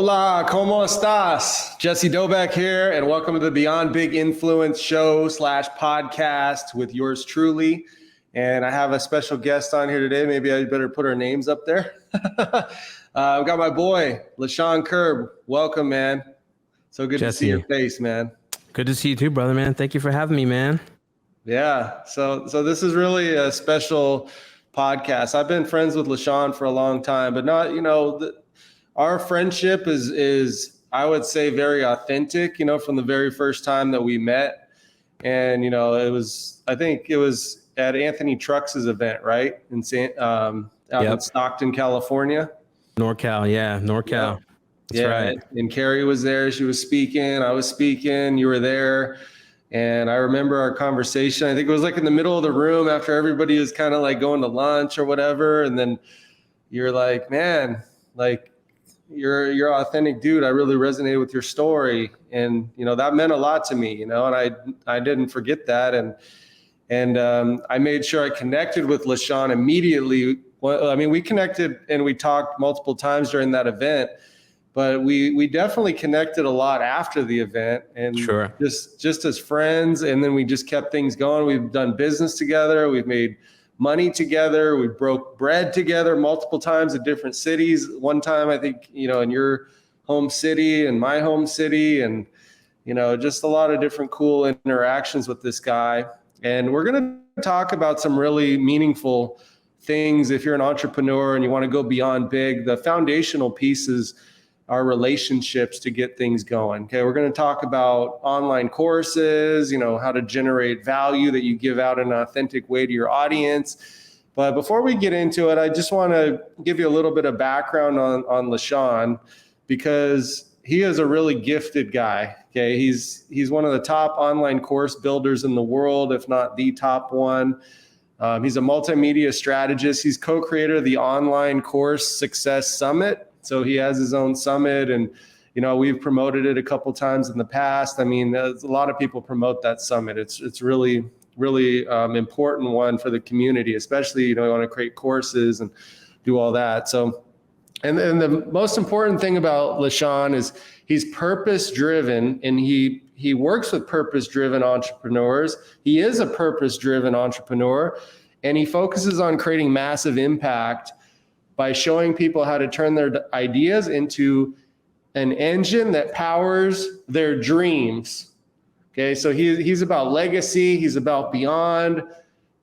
Hola, ¿cómo estás? Jesse Doback here, and welcome to the Beyond Big Influence show / podcast with yours truly. And I have a special guest on here today. Maybe I better put our names up there. I've got my boy, Lechon Curb. Welcome, man. So good Jesse. To see your face, man. Good to see you too, brother, man. Thank you for having me, man. Yeah. So this is really a special podcast. I've been friends with Lechon for a long time, but not, our friendship is I would say very authentic, from the very first time that we met. And, I think it was at Anthony Trux's event, right? In Stockton, California. NorCal. Yeah. NorCal. That's right. And Carrie was there. She was speaking. I was speaking. You were there. And I remember our conversation. I think it was like in the middle of the room after everybody was kind of like going to lunch or whatever. And then you're like, man, like, you're an authentic dude. I really resonated with your story. And, that meant a lot to me, and I didn't forget that. And I made sure I connected with Lechon immediately. Well, I mean, we connected and we talked multiple times during that event, but we definitely connected a lot after the event and sure. just as friends. And then we just kept things going. We've done business together. We've made money together. We broke bread together multiple times in different cities. One time, I think, in your home city and my home city, and, just a lot of different cool interactions with this guy. And we're going to talk about some really meaningful things. If you're an entrepreneur and you want to go beyond big, the foundational pieces are relationships to get things going. Okay. We're going to talk about online courses, how to generate value that you give out in an authentic way to your audience. But before we get into it, I just want to give you a little bit of background on Lechon, because he is a really gifted guy. Okay. He's one of the top online course builders in the world, if not the top one. He's a multimedia strategist. He's co-creator of the Online Course Success Summit. So he has his own summit, and, we've promoted it a couple times in the past. I mean, a lot of people promote that summit. It's really, really important one for the community, especially, you want to create courses and do all that. So, and the most important thing about Lechon is he's purpose-driven, and he works with purpose-driven entrepreneurs. He is a purpose-driven entrepreneur, and he focuses on creating massive impact by showing people how to turn their ideas into an engine that powers their dreams. Okay, so he's about legacy. He's about beyond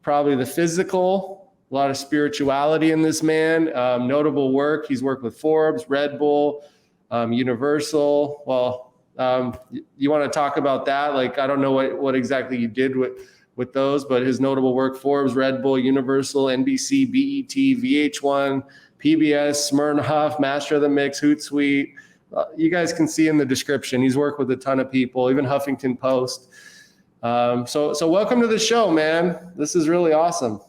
probably the physical. A lot of spirituality in this man. Notable work. He's worked with Forbes, Red Bull, Universal. Well, you want to talk about that? Like, I don't know what exactly you did with those, but his notable work: Forbes, Red Bull, Universal, NBC, BET, VH1, PBS, Smirnoff, Master of the Mix, Hootsuite. You guys can see in the description. He's worked with a ton of people, even Huffington Post. So welcome to the show, man. This is really awesome.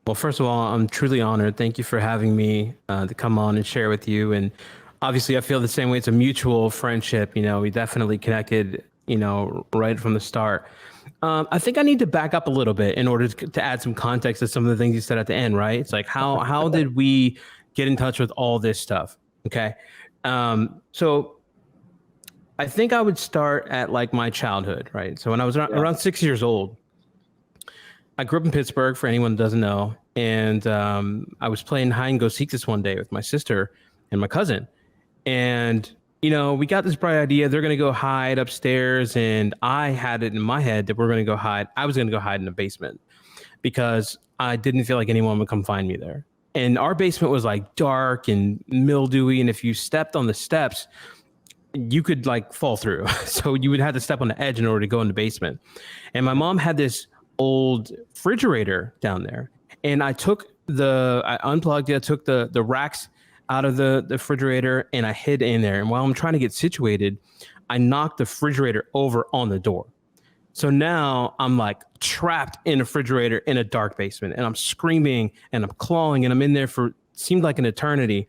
Well, first of all, I'm truly honored. Thank you for having me to come on and share with you. And obviously, I feel the same way. It's a mutual friendship. We definitely connected, right from the start. I think I need to back up a little bit in order to add some context to some of the things you said at the end, right? It's like, how did we get in touch with all this stuff? Okay. So I think I would start at like my childhood, right? So when I was around 6 years old, I grew up in Pittsburgh, for anyone that doesn't know. And I was playing hide and go seek this one day with my sister and my cousin. And we got this bright idea. They're going to go hide upstairs. And I had it in my head that we're going to go hide. I was going to go hide in the basement because I didn't feel like anyone would come find me there. And our basement was like dark and mildewy. And if you stepped on the steps, you could like fall through. So you would have to step on the edge in order to go in the basement. And my mom had this old refrigerator down there. And I unplugged it. I took the racks out of the refrigerator and I hid in there. And while I'm trying to get situated, I knocked the refrigerator over on the door. So now I'm like trapped in a refrigerator in a dark basement, and I'm screaming and I'm clawing and I'm in there for seemed like an eternity.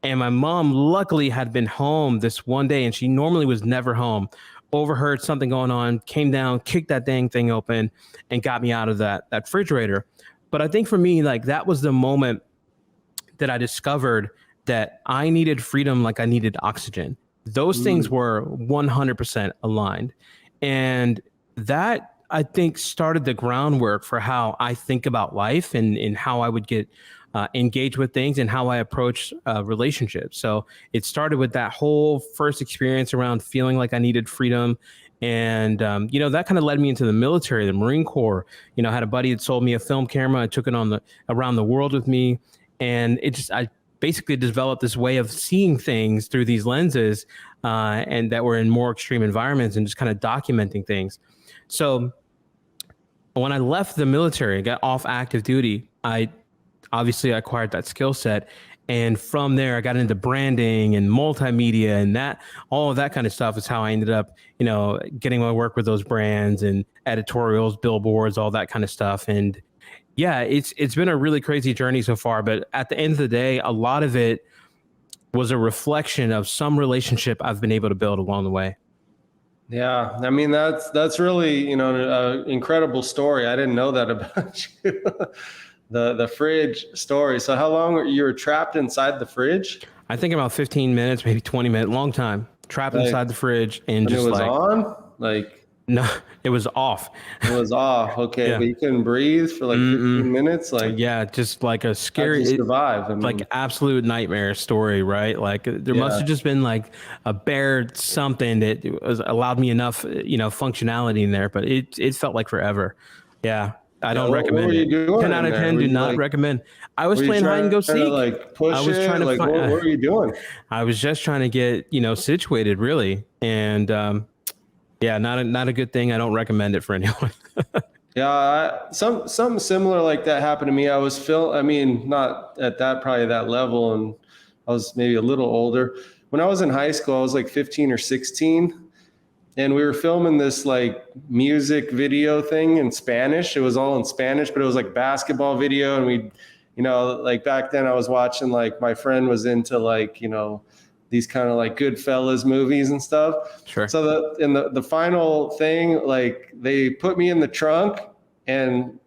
And my mom luckily had been home this one day, and she normally was never home. Overheard something going on, came down, kicked that dang thing open and got me out of that refrigerator. But I think for me, like, that was the moment that I discovered that I needed freedom like I needed oxygen. Those things were 100% aligned. And that, I think, started the groundwork for how I think about life and how I would get engaged with things and how I approach relationships. So it started with that whole first experience around feeling like I needed freedom. And, that kind of led me into the military, the Marine Corps. I had a buddy that sold me a film camera. I took it around the world with me. And I basically developed this way of seeing things through these lenses and that were in more extreme environments and just kind of documenting things. So when I left the military, got off active duty, I acquired that skill set. And from there, I got into branding and multimedia, and all of that kind of stuff is how I ended up, getting my work with those brands and editorials, billboards, all that kind of stuff. And yeah, it's been a really crazy journey so far. But at the end of the day, a lot of it was a reflection of some relationship I've been able to build along the way. Yeah, I mean that's really an incredible story. I didn't know that about you. The fridge story. So how long were you trapped inside the fridge? I think about 15 minutes, maybe 20 minutes, long time, trapped inside the fridge and just it was on? No, it was off. It was off. Okay, Yeah. but you couldn't breathe for 15 minutes. Yeah, just like a scary, survive. I mean, like absolute nightmare story, right? Like there must have just been like a bare something that allowed me enough, functionality in there, but it felt like forever. Yeah. I don't recommend what were you it. doing 10 out of 10 do not recommend. I was playing hide and go seek. Push I was trying to find, what were you doing? I was just trying to get, situated really. And yeah, not a good thing. I don't recommend it for anyone. Yeah, something similar like that happened to me. I was not at probably that level, and I was maybe a little older. When I was in high school, I was like 15 or 16. And we were filming this like music video thing in Spanish. It was all in Spanish, but it was like basketball video. And we, like back then I was watching, like my friend was into like, these kind of like Goodfellas movies and stuff. Sure. So in the final thing, like they put me in the trunk and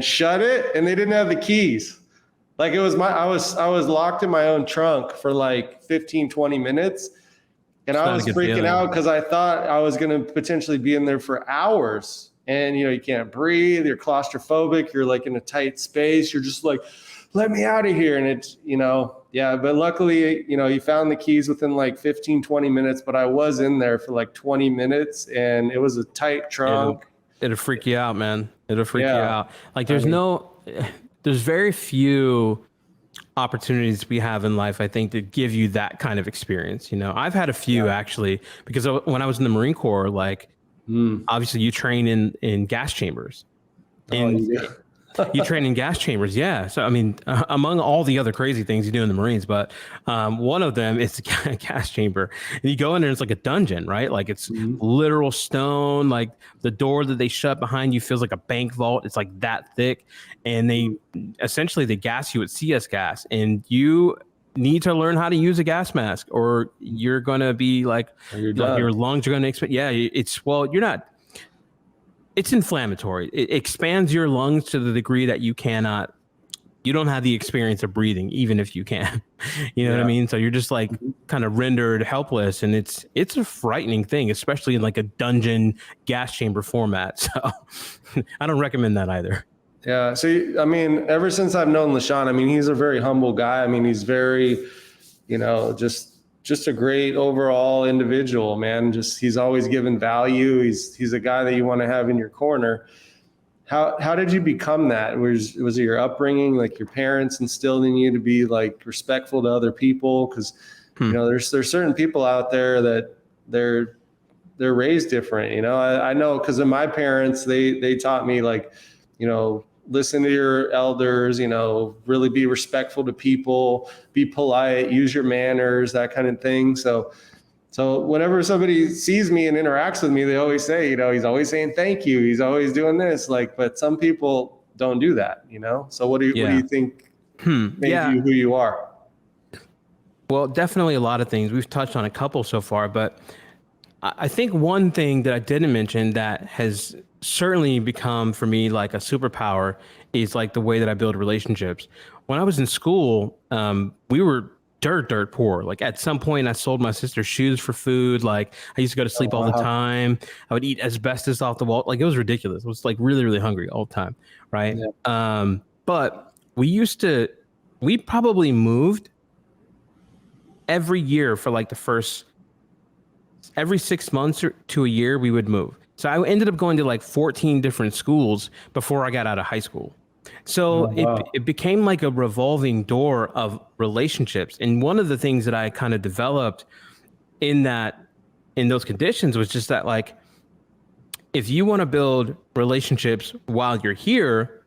shut it, and they didn't have the keys. Like I was locked in my own trunk for like 15, 20 minutes. And I was freaking out because I thought I was going to potentially be in there for hours. And, you can't breathe. You're claustrophobic. You're like in a tight space. You're just like, let me out of here. And it's, yeah. But luckily, you found the keys within like 15, 20 minutes. But I was in there for like 20 minutes, and it was a tight trunk. It'll freak you out, man. It'll freak you out. Like there's very few opportunities we have in life, I think, to give you that kind of experience. I've had a few actually, because when I was in the Marine Corps, like obviously you train in gas chambers. You train in gas chambers. Yeah. So, I mean, among all the other crazy things you do in the Marines, but one of them is a gas chamber, and you go in there, it's like a dungeon, right? Like it's literal stone. Like the door that they shut behind you feels like a bank vault. It's like that thick. And they gas you with CS gas, and you need to learn how to use a gas mask, or you're going to be like your lungs are going to expand. Yeah. You're not. It's inflammatory. It expands your lungs to the degree that you don't have the experience of breathing, even if you can. You know what I mean? So you're just like kind of rendered helpless, and it's a frightening thing, especially in like a dungeon gas chamber format. So I don't recommend that either. Yeah. So, I mean, ever since I've known Lechon, I mean, he's a very humble guy. I mean, he's very, just a great overall individual, man. He's always given value. He's a guy that you want to have in your corner. How did you become that? Was it your upbringing, like your parents instilled in you to be like respectful to other people? Because there's certain people out there that they're raised different. I know, because of my parents, they taught me like, listen to your elders, really be respectful to people, be polite, use your manners, that kind of thing. So whenever somebody sees me and interacts with me, they always say, he's always saying thank you. He's always doing this. But some people don't do that, So what do you think made you who you are? Well, definitely a lot of things. We've touched on a couple so far, but I think one thing that I didn't mention that has certainly become for me like a superpower is like the way that I build relationships. When I was in school, we were dirt poor. Like at some point I sold my sister's shoes for food. Like I used to go to sleep all the time. I would eat asbestos off the wall. Like it was ridiculous. I was like really, really hungry all the time. Right. Yeah. But we probably moved every year for like every 6 months to a year, we would move. So I ended up going to like 14 different schools before I got out of high school. So it became like a revolving door of relationships. And one of the things that I kind of developed in those conditions was just that, like, if you want to build relationships while you're here,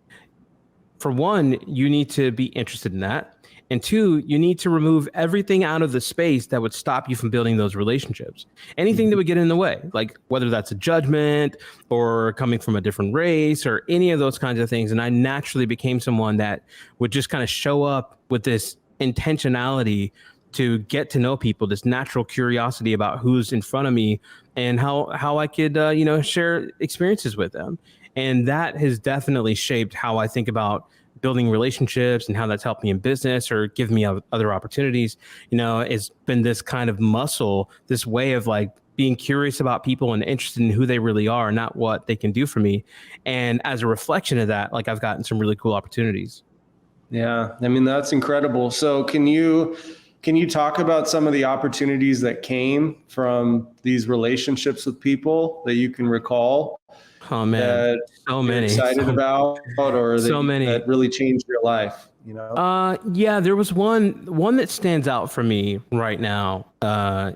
for one, you need to be interested in that. And two, you need to remove everything out of the space that would stop you from building those relationships. Anything that would get in the way, like whether that's a judgment or coming from a different race or any of those kinds of things. And I naturally became someone that would just kind of show up with this intentionality to get to know people, this natural curiosity about who's in front of me and how I could, share experiences with them. And that has definitely shaped how I think about building relationships and how that's helped me in business or give me other opportunities. It's been this kind of muscle, this way of like being curious about people and interested in who they really are, not what they can do for me. And as a reflection of that, like I've gotten some really cool opportunities. Yeah. I mean, that's incredible. So can you talk about some of the opportunities that came from these relationships with people that you can recall? Oh man, that so many. Excited about, or so many that really changed your life. Yeah, there was one that stands out for me right now.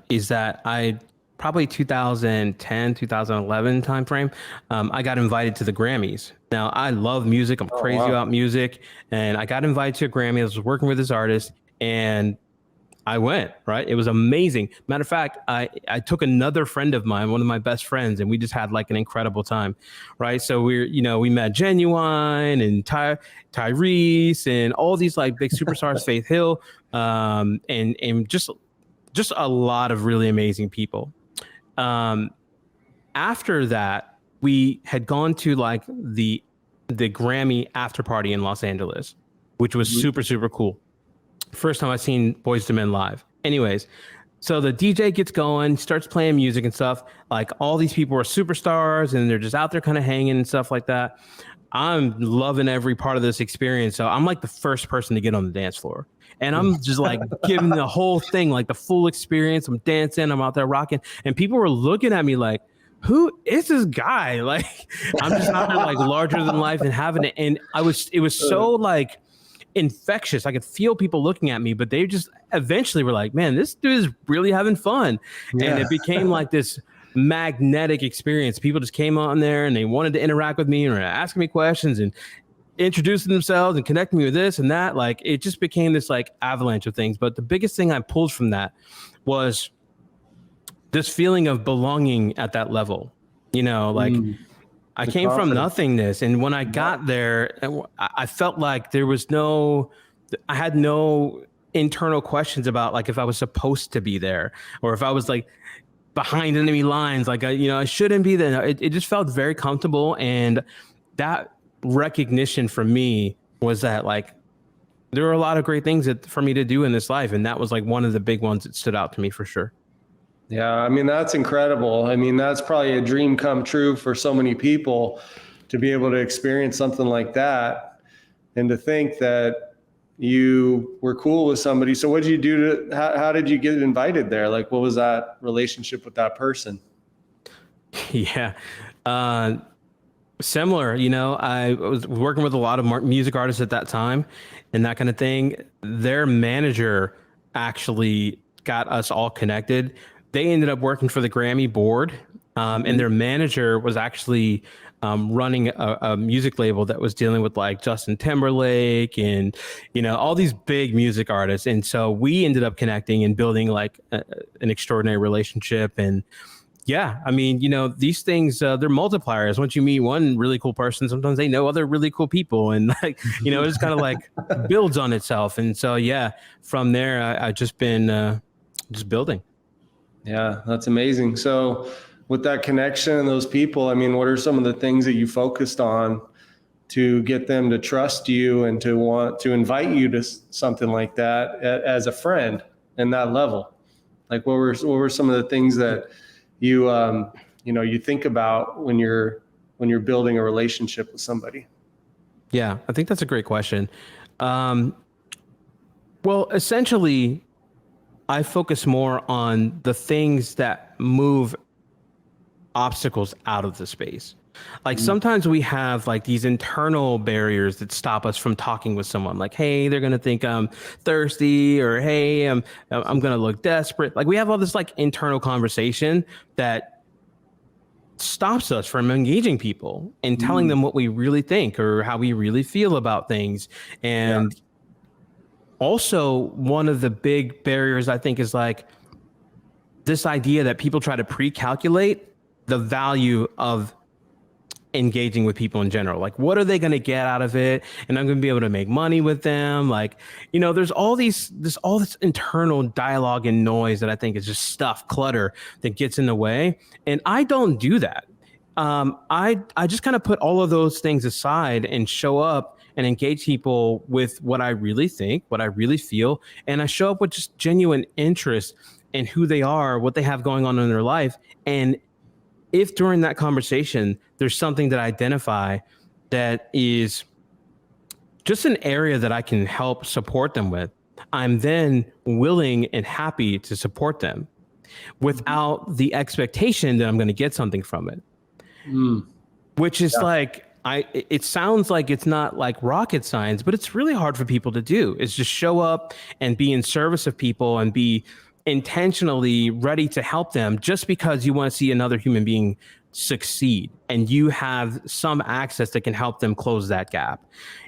Is that I probably 2010, 2011 timeframe. I got invited to the Grammys. Now I love music. I'm crazy about music, and I got invited to a Grammy. I was working with this artist, and I went, right? It was amazing. Matter of fact, I took another friend of mine, one of my best friends, and we just had like an incredible time, right? So we met Genuine and Tyrese and all these like big superstars, Faith Hill, and just a lot of really amazing people. After that, we had gone to like the Grammy after party in Los Angeles, which was super, super cool. First time I've seen Boyz II Men live. Anyways, so the DJ gets going, starts playing music and stuff. Like all these people are superstars and they're just out there kind of hanging and stuff like that. I'm loving every part of this experience. So I'm like the first person to get on the dance floor. And I'm just like giving the whole thing, like the full experience. I'm dancing, I'm out there rocking. And people were looking at me like, who is this guy? Like, I'm just out there like larger than life and having it. And it was so like infectious. I could feel people looking at me, but they just eventually were like, man, this dude is really having fun. Yeah. And it became like this magnetic experience. People just came on there and they wanted to interact with me and were asking me questions and introducing themselves and connecting me with this and that. Like it just became this like avalanche of things. But the biggest thing I pulled from that was this feeling of belonging at that level, like I came from nothingness. And when I got there, I felt like I had no internal questions about like if I was supposed to be there or if I was like behind enemy lines, like I shouldn't be there. It just felt very comfortable. And that recognition for me was that like, there were a lot of great things for me to do in this life. And that was like one of the big ones that stood out to me for sure. Yeah, I mean, that's incredible. I mean, that's probably a dream come true for so many people to be able to experience something like that and to think that you were cool with somebody. So what did you do how did you get invited there? Like, what was that relationship with that person? Yeah. Similar, I was working with a lot of music artists at that time and that kind of thing. Their manager actually got us all connected. They ended up working for the Grammy board, and their manager was actually running a music label that was dealing with like Justin Timberlake and, all these big music artists. And so we ended up connecting and building like an extraordinary relationship. And yeah, I mean, these things, they're multipliers. Once you meet one really cool person, sometimes they know other really cool people. And like, it just kind of like builds on itself. And so, yeah, from there, I've just been just building. Yeah, that's amazing. So with that connection and those people, I mean, what are some of the things that you focused on to get them to trust you and to want to invite you to something like that as a friend? and that level? Like what were some of the things that you you think about when you're building a relationship with somebody? Yeah, I think that's a great question. Well, essentially, I focus more on the things that move obstacles out of the space. Like sometimes we have like these internal barriers that stop us from talking with someone. Like, hey, they're gonna think I'm thirsty, or hey, I'm gonna look desperate. Like we have all this like internal conversation that stops us from engaging people and telling them what we really think or how we really feel about things. And also, one of the big barriers I think is like this idea that people try to pre-calculate the value of engaging with people in general. Like, what are they going to get out of it? And I'm going to be able to make money with them. Like, there's all this internal dialogue and noise that I think is just stuff, clutter that gets in the way. And I don't do that. I just kind of put all of those things aside and show up and engage people with what I really think, what I really feel. And I show up with just genuine interest in who they are, what they have going on in their life. And if during that conversation, there's something that I identify that is just an area that I can help support them with, I'm then willing and happy to support them without the expectation that I'm going to get something from it. Which is like, it sounds like it's not like rocket science, but it's really hard for people to do, is just show up and be in service of people and be intentionally ready to help them just because you want to see another human being succeed and you have some access that can help them close that gap.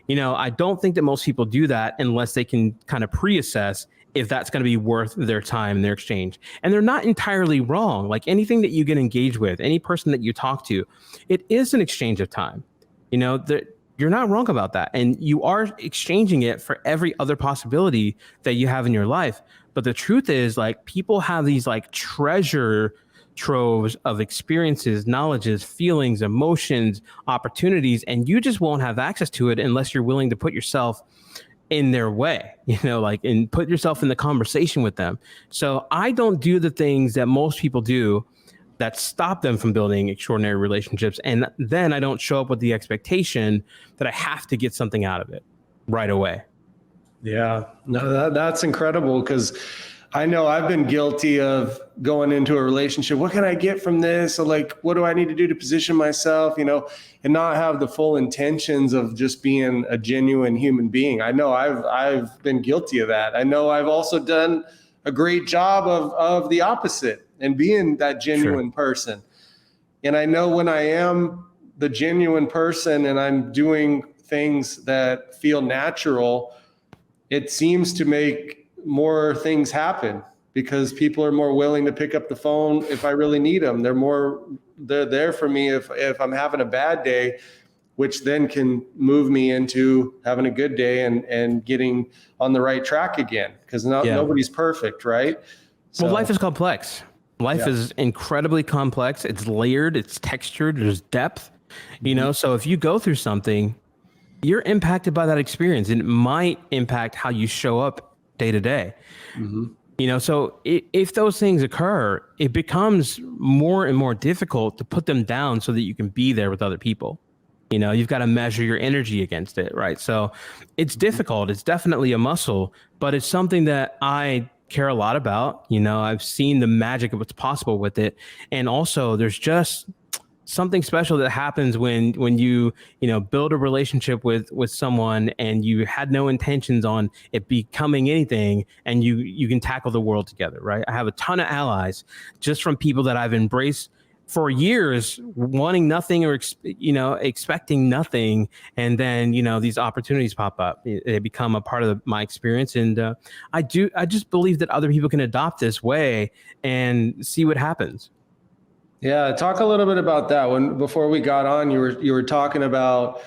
I don't think that most people do that unless they can kind of pre-assess if that's going to be worth their time and their exchange. And they're not entirely wrong. Like anything that you get engaged with, any person that you talk to, it is an exchange of time. You're not wrong about that. And you are exchanging it for every other possibility that you have in your life. But the truth is, like, people have these like treasure troves of experiences, knowledges, feelings, emotions, opportunities, and you just won't have access to it unless you're willing to put yourself in their way, and put yourself in the conversation with them. So I don't do the things that most people do that stop them from building extraordinary relationships. And then I don't show up with the expectation that I have to get something out of it right away. Yeah, no, that's incredible, because I know I've been guilty of going into a relationship. What can I get from this? So like, what do I need to do to position myself, and not have the full intentions of just being a genuine human being. I know I've been guilty of that. I know I've also done a great job of the opposite and being that genuine person. And I know when I am the genuine person and I'm doing things that feel natural, it seems to make more things happen because people are more willing to pick up the phone if I really need them. They're there for me if I'm having a bad day, which then can move me into having a good day and getting on the right track again. Because nobody's perfect, right? Well, life is complex. Life is incredibly complex. It's layered, it's textured, there's depth, so if you go through something, you're impacted by that experience, and it might impact how you show up day to day. So if those things occur, it becomes more and more difficult to put them down so that you can be there with other people. You've got to measure your energy against it, right? So it's difficult. It's definitely a muscle, but it's something that I care a lot about. I've seen the magic of what's possible with it. And also there's just something special that happens when you build a relationship with someone and you had no intentions on it becoming anything, and you can tackle the world together, right? I have a ton of allies just from people that I've embraced for years, wanting nothing or expecting nothing, and then these opportunities pop up. They become a part of my experience, and I just believe that other people can adopt this way and see what happens. Yeah, talk a little bit about that. Before we got on, you were talking about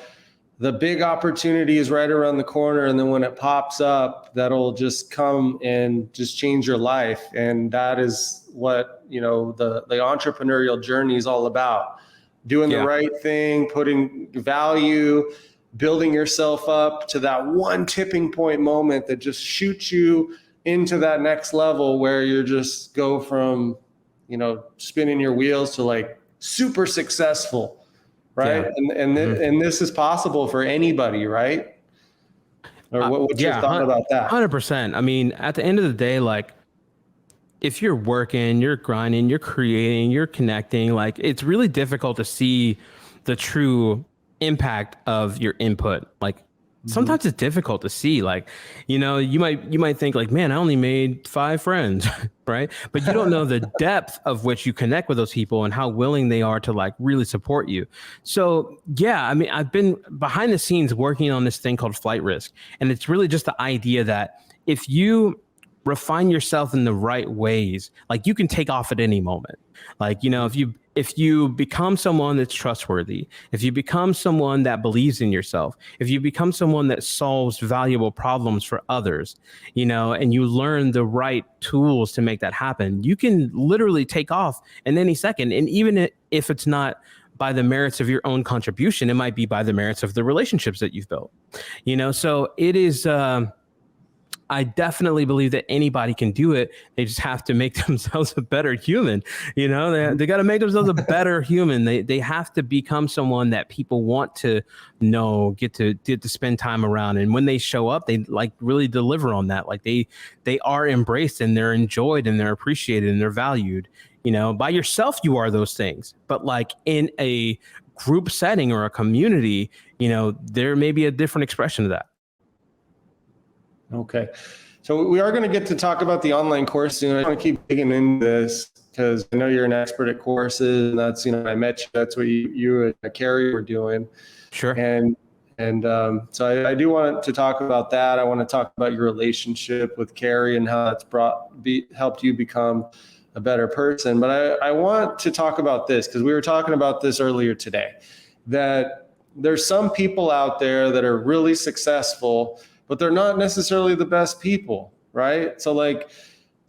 the big opportunity is right around the corner, and then when it pops up, that'll just come and just change your life. And that is what the entrepreneurial journey is all about: doing the right thing, putting value, building yourself up to that one tipping point moment that just shoots you into that next level where you're just go from, spinning your wheels to like super successful, right? Yeah. And this is possible for anybody, right? Or what's your thought about that? 100%. I mean, at the end of the day, like, if you're working, you're grinding, you're creating, you're connecting, like, it's really difficult to see the true impact of your input. Like, sometimes it's difficult to see, like, you might think like, man, I only made 5 friends, right? But you don't know the depth of which you connect with those people and how willing they are to like really support you. So yeah, I mean, I've been behind the scenes working on this thing called flight risk. And it's really just the idea that if you refine yourself in the right ways, like, you can take off at any moment. Like, if you become someone that's trustworthy, if you become someone that believes in yourself, if you become someone that solves valuable problems for others, and you learn the right tools to make that happen, you can literally take off in any second. And even if it's not by the merits of your own contribution, it might be by the merits of the relationships that you've built, so it is, I definitely believe that anybody can do it. They just have to make themselves a better human. They got to make themselves a better human. They have to become someone that people want to know, get to spend time around. And when they show up, they like really deliver on that. Like, they are embraced and they're enjoyed and they're appreciated and they're valued. By yourself, you are those things. But like in a group setting or a community, there may be a different expression of that. Okay. So we are going to get to talk about the online course soon. I want to keep digging into this because I know you're an expert at courses, and that's, I met you, that's what you and Carrie were doing. Sure. And so I do want to talk about that. I want to talk about your relationship with Carrie and how that's helped you become a better person. But I want to talk about this because we were talking about this earlier today, that there's some people out there that are really successful, but they're not necessarily the best people, right? So like,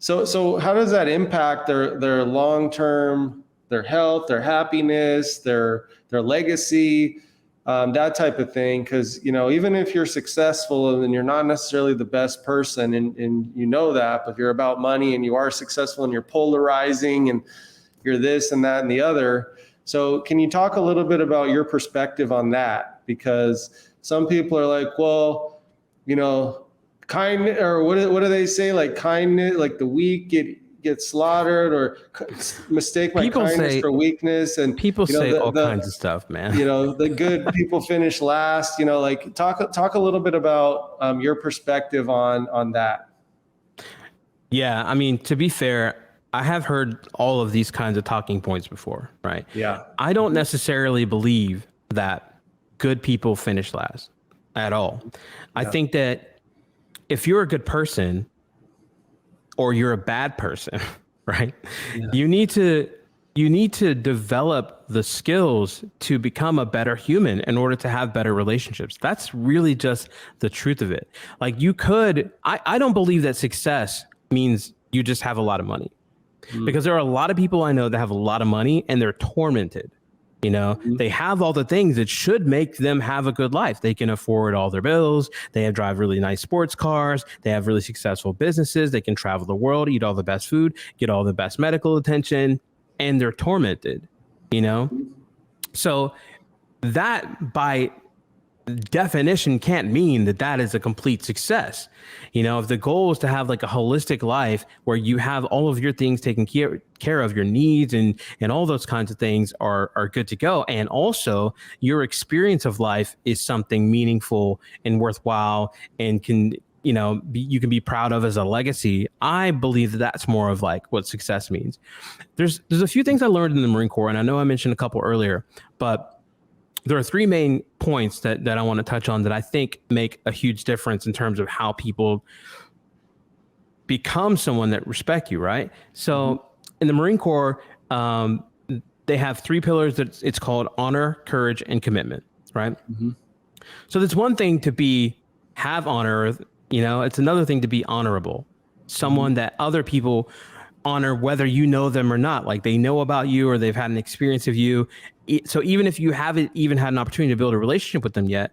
so how does that impact their long-term, their health, their happiness, their legacy, that type of thing? Because, even if you're successful and you're not necessarily the best person, and that, but if you're about money and you are successful and you're polarizing and you're this and that and the other. So can you talk a little bit about your perspective on that? Because some people are like, well, kindness, or what do they say? Like kindness, like the weak get slaughtered, or mistake my kindness for weakness. And people say all kinds of stuff, man. The good people finish last. Like talk a little bit about your perspective on that. Yeah, I mean, to be fair, I have heard all of these kinds of talking points before, right? Yeah. I don't necessarily believe that good people finish last at all. Yeah. I think that if you're a good person or you're a bad person, right? Yeah. You need to develop the skills to become a better human in order to have better relationships. That's really just the truth of it. Like, I don't believe that success means you just have a lot of money, because there are a lot of people I know that have a lot of money and they're tormented. They have all the things that should make them have a good life. They can afford all their bills. They drive really nice sports cars. They have really successful businesses. They can travel the world, eat all the best food, get all the best medical attention, and they're tormented, So that by definition can't mean that is a complete success. If the goal is to have like a holistic life where you have all of your things taken care of, your needs and all those kinds of things are good to go, and also your experience of life is something meaningful and worthwhile and can you can be proud of as a legacy, I believe that's more of like what success means. There's a few things I learned in the Marine Corps, and I know I mentioned a couple earlier, but there are 3 main points that I want to touch on that I think make a huge difference in terms of how people become someone that respect you, right? So in the Marine Corps, they have 3 pillars that it's called honor, courage, and commitment, right? So there's one thing to have honor, it's another thing to be honorable, someone that other people honor whether you know them or not. Like, they know about you or they've had an experience of you. So even if you haven't even had an opportunity to build a relationship with them yet,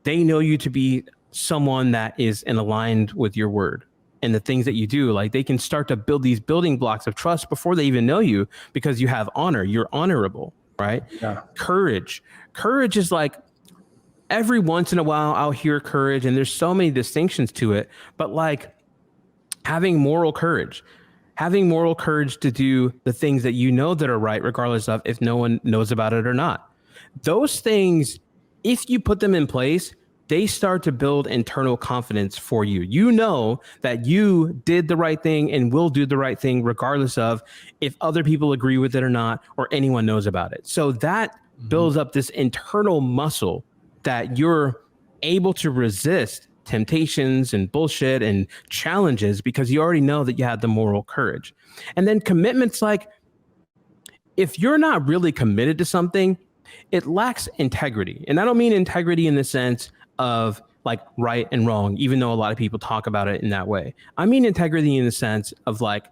they know you to be someone that is aligned with your word and the things that you do. Like they can start to build these building blocks of trust before they even know you, because you have honor. You're honorable, right? Yeah. Courage is like, every once in a while I'll hear courage, and there's so many distinctions to it, but like having moral courage to do the things that you know that are right, regardless of if no one knows about it or not. Those things, if you put them in place, they start to build internal confidence for you. You know that you did the right thing and will do the right thing, regardless of if other people agree with it or not, or anyone knows about it. So that builds up this internal muscle that you're able to resist temptations and bullshit and challenges, because you already know that you have the moral courage. And then commitment's like, if you're not really committed to something, it lacks integrity. And I don't mean integrity in the sense of like right and wrong, even though a lot of people talk about it in that way. I mean integrity in the sense of like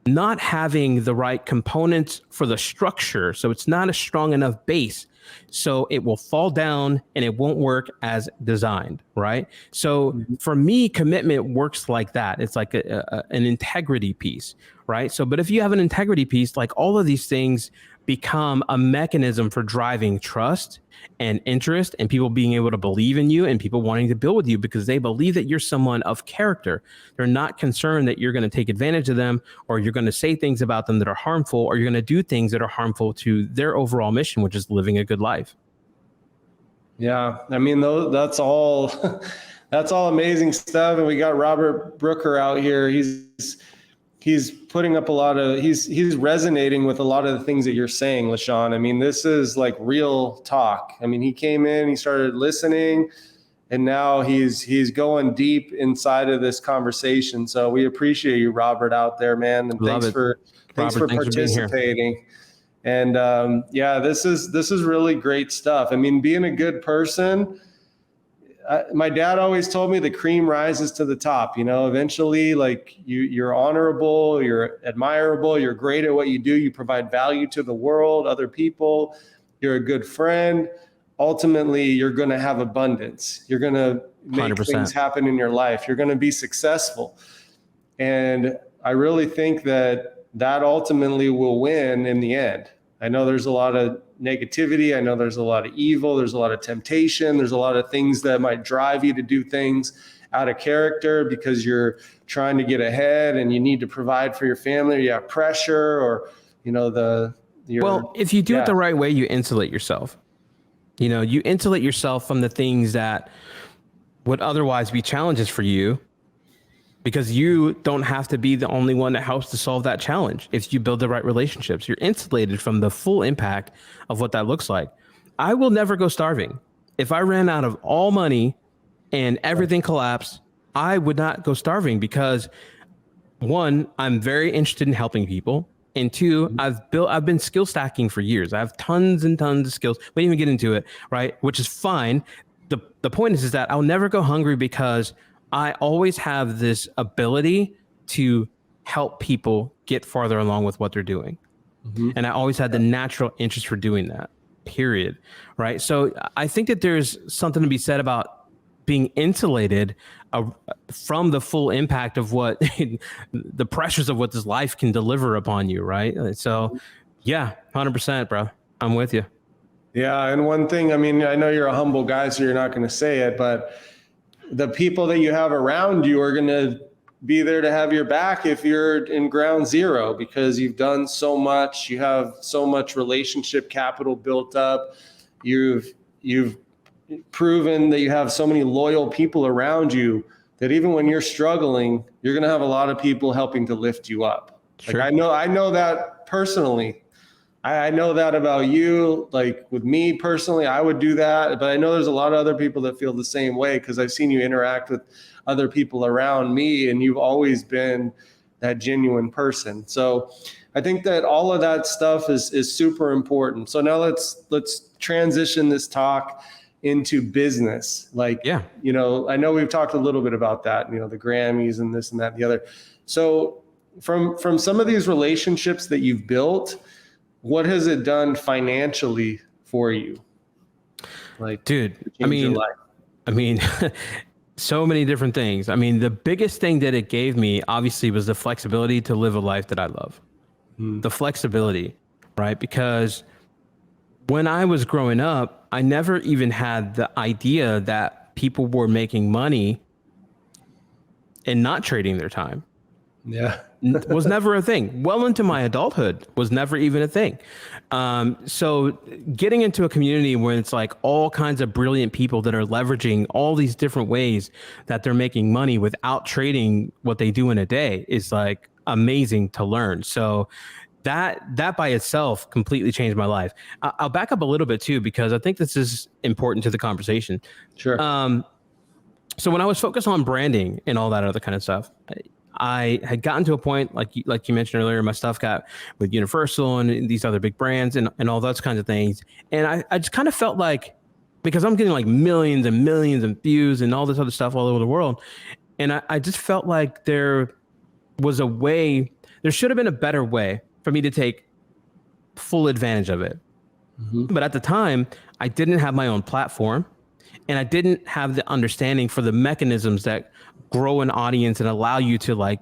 not having the right components for the structure. So it's not a strong enough base. So it will fall down and it won't work as designed, right? So for me, commitment works like that. It's like an integrity piece, right? So, but if you have an integrity piece, like all of these things become a mechanism for driving trust and interest, and people being able to believe in you, and people wanting to build with you because they believe that you're someone of character. They're not concerned that you're going to take advantage of them, or you're going to say things about them that are harmful, or you're going to do things that are harmful to their overall mission, which is living a good life. Yeah. I mean, that's all, that's all amazing stuff. And we got Robert Brooker out here. He's putting up a lot of, he's resonating with a lot of the things that you're saying, Lechon. I mean, this is like real talk. I mean, he came in, he started listening, and now he's going deep inside of this conversation. So we appreciate you, Robert, out there, man. And thanks for participating. And yeah, this is really great stuff. I mean, being a good person, my dad always told me the cream rises to the top. You know, eventually, like you're honorable, you're admirable, you're great at what you do, you provide value to the world, other people, you're a good friend. Ultimately, you're going to have abundance. You're going to make 100%. Things happen in your life. You're going to be successful. And I really think that ultimately will win in the end. I know there's a lot of negativity. I know there's a lot of evil. There's a lot of temptation. There's a lot of things that might drive you to do things out of character because you're trying to get ahead and you need to provide for your family, or you have pressure, or, you know, well, if you do it the right way, you insulate yourself. You know, you insulate yourself from the things that would otherwise be challenges for you, because you don't have to be the only one that helps to solve that challenge. If you build the right relationships, you're insulated from the full impact of what that looks like. I will never go starving. If I ran out of all money and everything collapsed, I would not go starving, because one, I'm very interested in helping people. And two, I've been skill stacking for years. I have tons and tons of skills. We didn't even get into it, right? Which is fine. The point is that I'll never go hungry, because I always have this ability to help people get farther along with what they're doing. And I always had the natural interest for doing that, period. Right. So I think that there's something to be said about being insulated from the full impact of what the pressures of what this life can deliver upon you. Right. So yeah, 100%, bro. I'm with you. Yeah. And one thing, I mean, I know you're a humble guy, so you're not going to say it, but the people that you have around you are going to be there to have your back if you're in ground zero, because you've done so much. You have so much relationship capital built up. You've proven that you have so many loyal people around you that even when you're struggling, you're going to have a lot of people helping to lift you up. Sure. Like I know that personally. I know that about you. Like with me personally, I would do that, but I know there's a lot of other people that feel the same way, because I've seen you interact with other people around me, and you've always been that genuine person. So I think that all of that stuff is super important. So now let's transition this talk into business. Like, yeah, you know, I know we've talked a little bit about that, you know, the Grammys and this and that and the other. So from some of these relationships that you've built, what has it done financially for you? Like, dude, I mean, So many different things. I mean, the biggest thing that it gave me obviously was the flexibility to live a life that I love. The flexibility, right? Because when I was growing up, I never even had the idea that people were making money and not trading their time. Yeah. Was never a thing. Well into my adulthood was never even a thing. So getting into a community where it's like all kinds of brilliant people that are leveraging all these different ways that they're making money without trading what they do in a day is like amazing to learn. So that by itself completely changed my life. I'll back up a little bit too, because I think this is important to the conversation. Sure. So when I was focused on branding and all that other kind of stuff, I had gotten to a point, like you mentioned earlier, my stuff got with Universal and these other big brands and all those kinds of things. And I just kind of felt like, because I'm getting like millions and millions of views and all this other stuff all over the world. And I just felt like there was a way, there should have been a better way for me to take full advantage of it. But at the time, I didn't have my own platform. And I didn't have the understanding for the mechanisms that grow an audience and allow you to like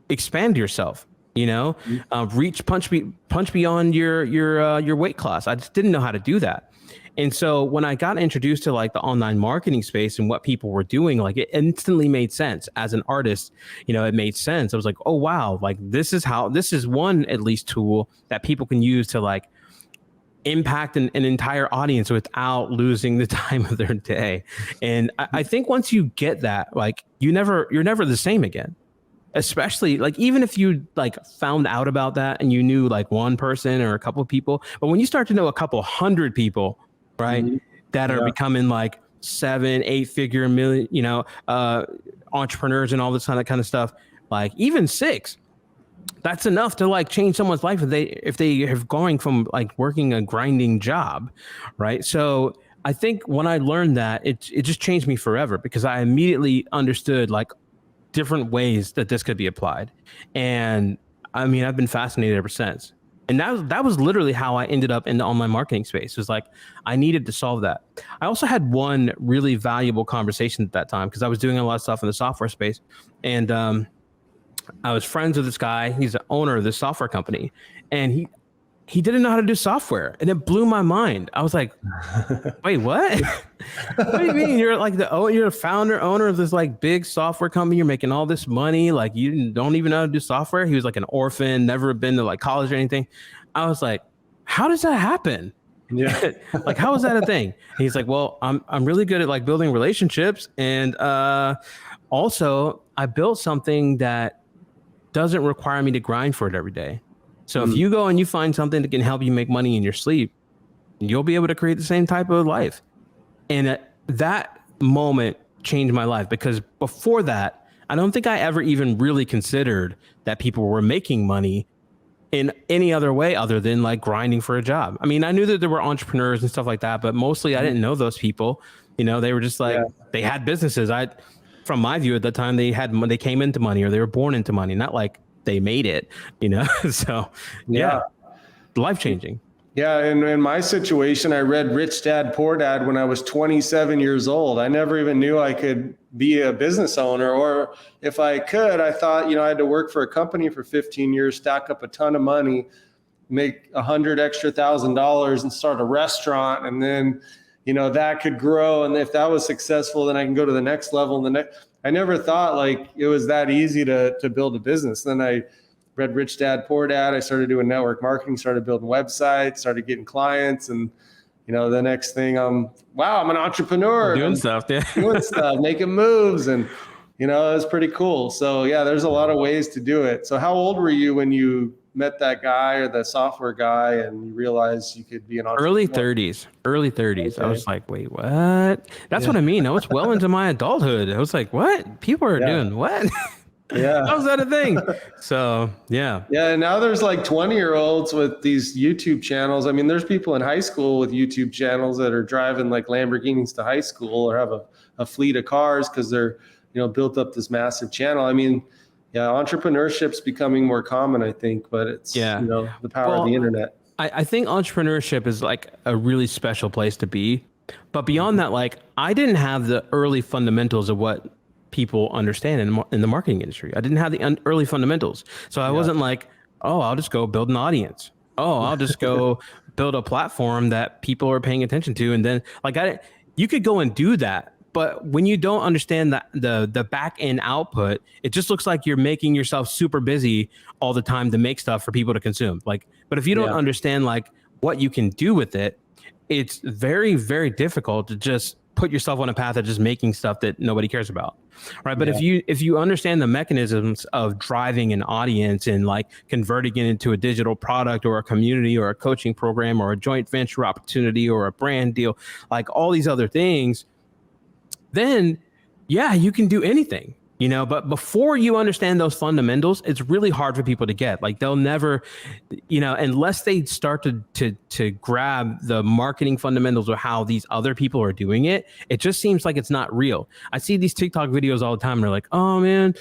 expand yourself, you know, punch beyond your weight class. I just didn't know how to do that. And so when I got introduced to like the online marketing space and what people were doing, like it instantly made sense as an artist. You know, it made sense. I was like, oh, wow, like this is one at least tool that people can use to like impact an entire audience without losing the time of their day. And I think once you get that, like you're never the same again. Especially like, even if you like found out about that and you knew like one person or a couple of people, but when you start to know a couple hundred people, right, that are becoming like 7-8 figure million, you know, entrepreneurs and all this kind of stuff, like even 6, that's enough to like change someone's life if they have going from like working a grinding job, right? So I think when I learned that, it just changed me forever, because I immediately understood like different ways that this could be applied. And I mean, I've been fascinated ever since. And that was literally how I ended up in the online marketing space. It was like, I needed to solve that. I also had one really valuable conversation at that time, because I was doing a lot of stuff in the software space. And I was friends with this guy. He's the owner of this software company, and he didn't know how to do software, and it blew my mind. I was like, wait, what? What do you mean? You're like you're a founder, owner of this like big software company. You're making all this money. Like you don't even know how to do software. He was like an orphan, never been to like college or anything. I was like, how does that happen? Yeah. Like, how is that a thing? And he's like, well, I'm really good at like building relationships. And also I built something that doesn't require me to grind for it every day. So if you go and you find something that can help you make money in your sleep, you'll be able to create the same type of life. And that moment changed my life, because before that, I don't think I ever even really considered that people were making money in any other way other than like grinding for a job. I mean, I knew that there were entrepreneurs and stuff like that, but mostly I didn't know those people. You know, they were just like, they had businesses. From my view at the time, they came into money, or they were born into money, not like they made it, you know? So yeah, life-changing. Yeah. And in my situation, I read Rich Dad, Poor Dad when I was 27 years old. I never even knew I could be a business owner, or if I could, I thought, you know, I had to work for a company for 15 years, stack up a ton of money, make $100,000 extra and start a restaurant. And then, you know, that could grow. And if that was successful, then I can go to the next level. And I never thought like it was that easy to build a business. Then I read Rich Dad, Poor Dad. I started doing network marketing, started building websites, started getting clients. And, you know, the next thing I'm an entrepreneur. Doing stuff, making moves. And, you know, it was pretty cool. So yeah, there's a lot of ways to do it. So how old were you when you met that guy or the software guy and you realized you could be an entrepreneur? Early 30s. Okay. I was like, wait, what? That's what I mean. I was well into my adulthood. I was like, what? People are doing what? Yeah. How's that a thing? So, yeah. Yeah. And now there's like 20-year-olds with these YouTube channels. I mean, there's people in high school with YouTube channels that are driving like Lamborghinis to high school, or have a fleet of cars because they're, you know, built up this massive channel. I mean, yeah, entrepreneurship's becoming more common, I think, but it's, you know, the power of the internet. I think entrepreneurship is like a really special place to be, But beyond that, like I didn't have the early fundamentals of what people understand in the marketing industry. I didn't have the early fundamentals. So I wasn't like, oh, I'll just go build an audience. Oh, I'll just go build a platform that people are paying attention to. And then like you could go and do that. But when you don't understand the back end output, it just looks like you're making yourself super busy all the time to make stuff for people to consume. Like, but if you don't understand like what you can do with it, it's very, very difficult to just put yourself on a path of just making stuff that nobody cares about. Right. But if you understand the mechanisms of driving an audience and like converting it into a digital product or a community or a coaching program or a joint venture opportunity or a brand deal, like all these other things, then yeah, you can do anything, you know, but before you understand those fundamentals, it's really hard for people to get. Like they'll never, you know, unless they start to grab the marketing fundamentals of how these other people are doing it, it just seems like it's not real. I see these TikTok videos all the time. They're like, oh man,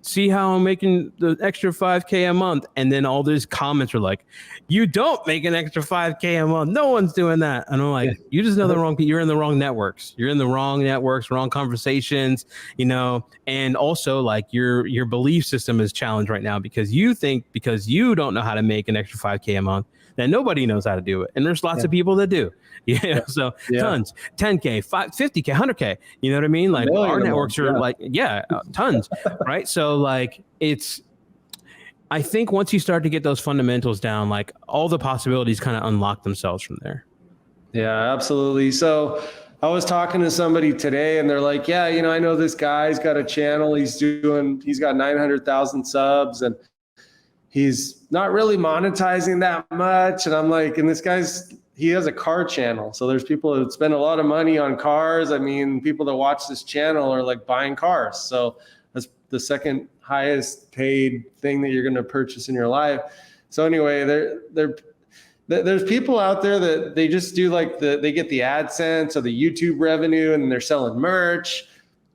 see how I'm making the extra 5K a month. And then all these comments are like, you don't make an extra 5K a month. No one's doing that. And I'm like, you just know the wrong, you're in the wrong networks. You're in the wrong networks, wrong conversations, you know, and also like your belief system is challenged right now because you think because you don't know how to make an extra 5K a month, that nobody knows how to do it. And there's lots of people that do. So tons, 10K, 50K, 100K, you know what I mean? Like our networks are like, tons, right? So like I think once you start to get those fundamentals down, like all the possibilities kind of unlock themselves from there. Yeah, absolutely. So I was talking to somebody today and they're like, yeah, you know, I know this guy's got a channel. He's got 900,000 subs and he's not really monetizing that much. And I'm like, and he has a car channel. So there's people that spend a lot of money on cars. I mean, people that watch this channel are like buying cars. So that's the second highest paid thing that you're going to purchase in your life. So anyway, there's people out there that they just do like they get the AdSense or the YouTube revenue and they're selling merch,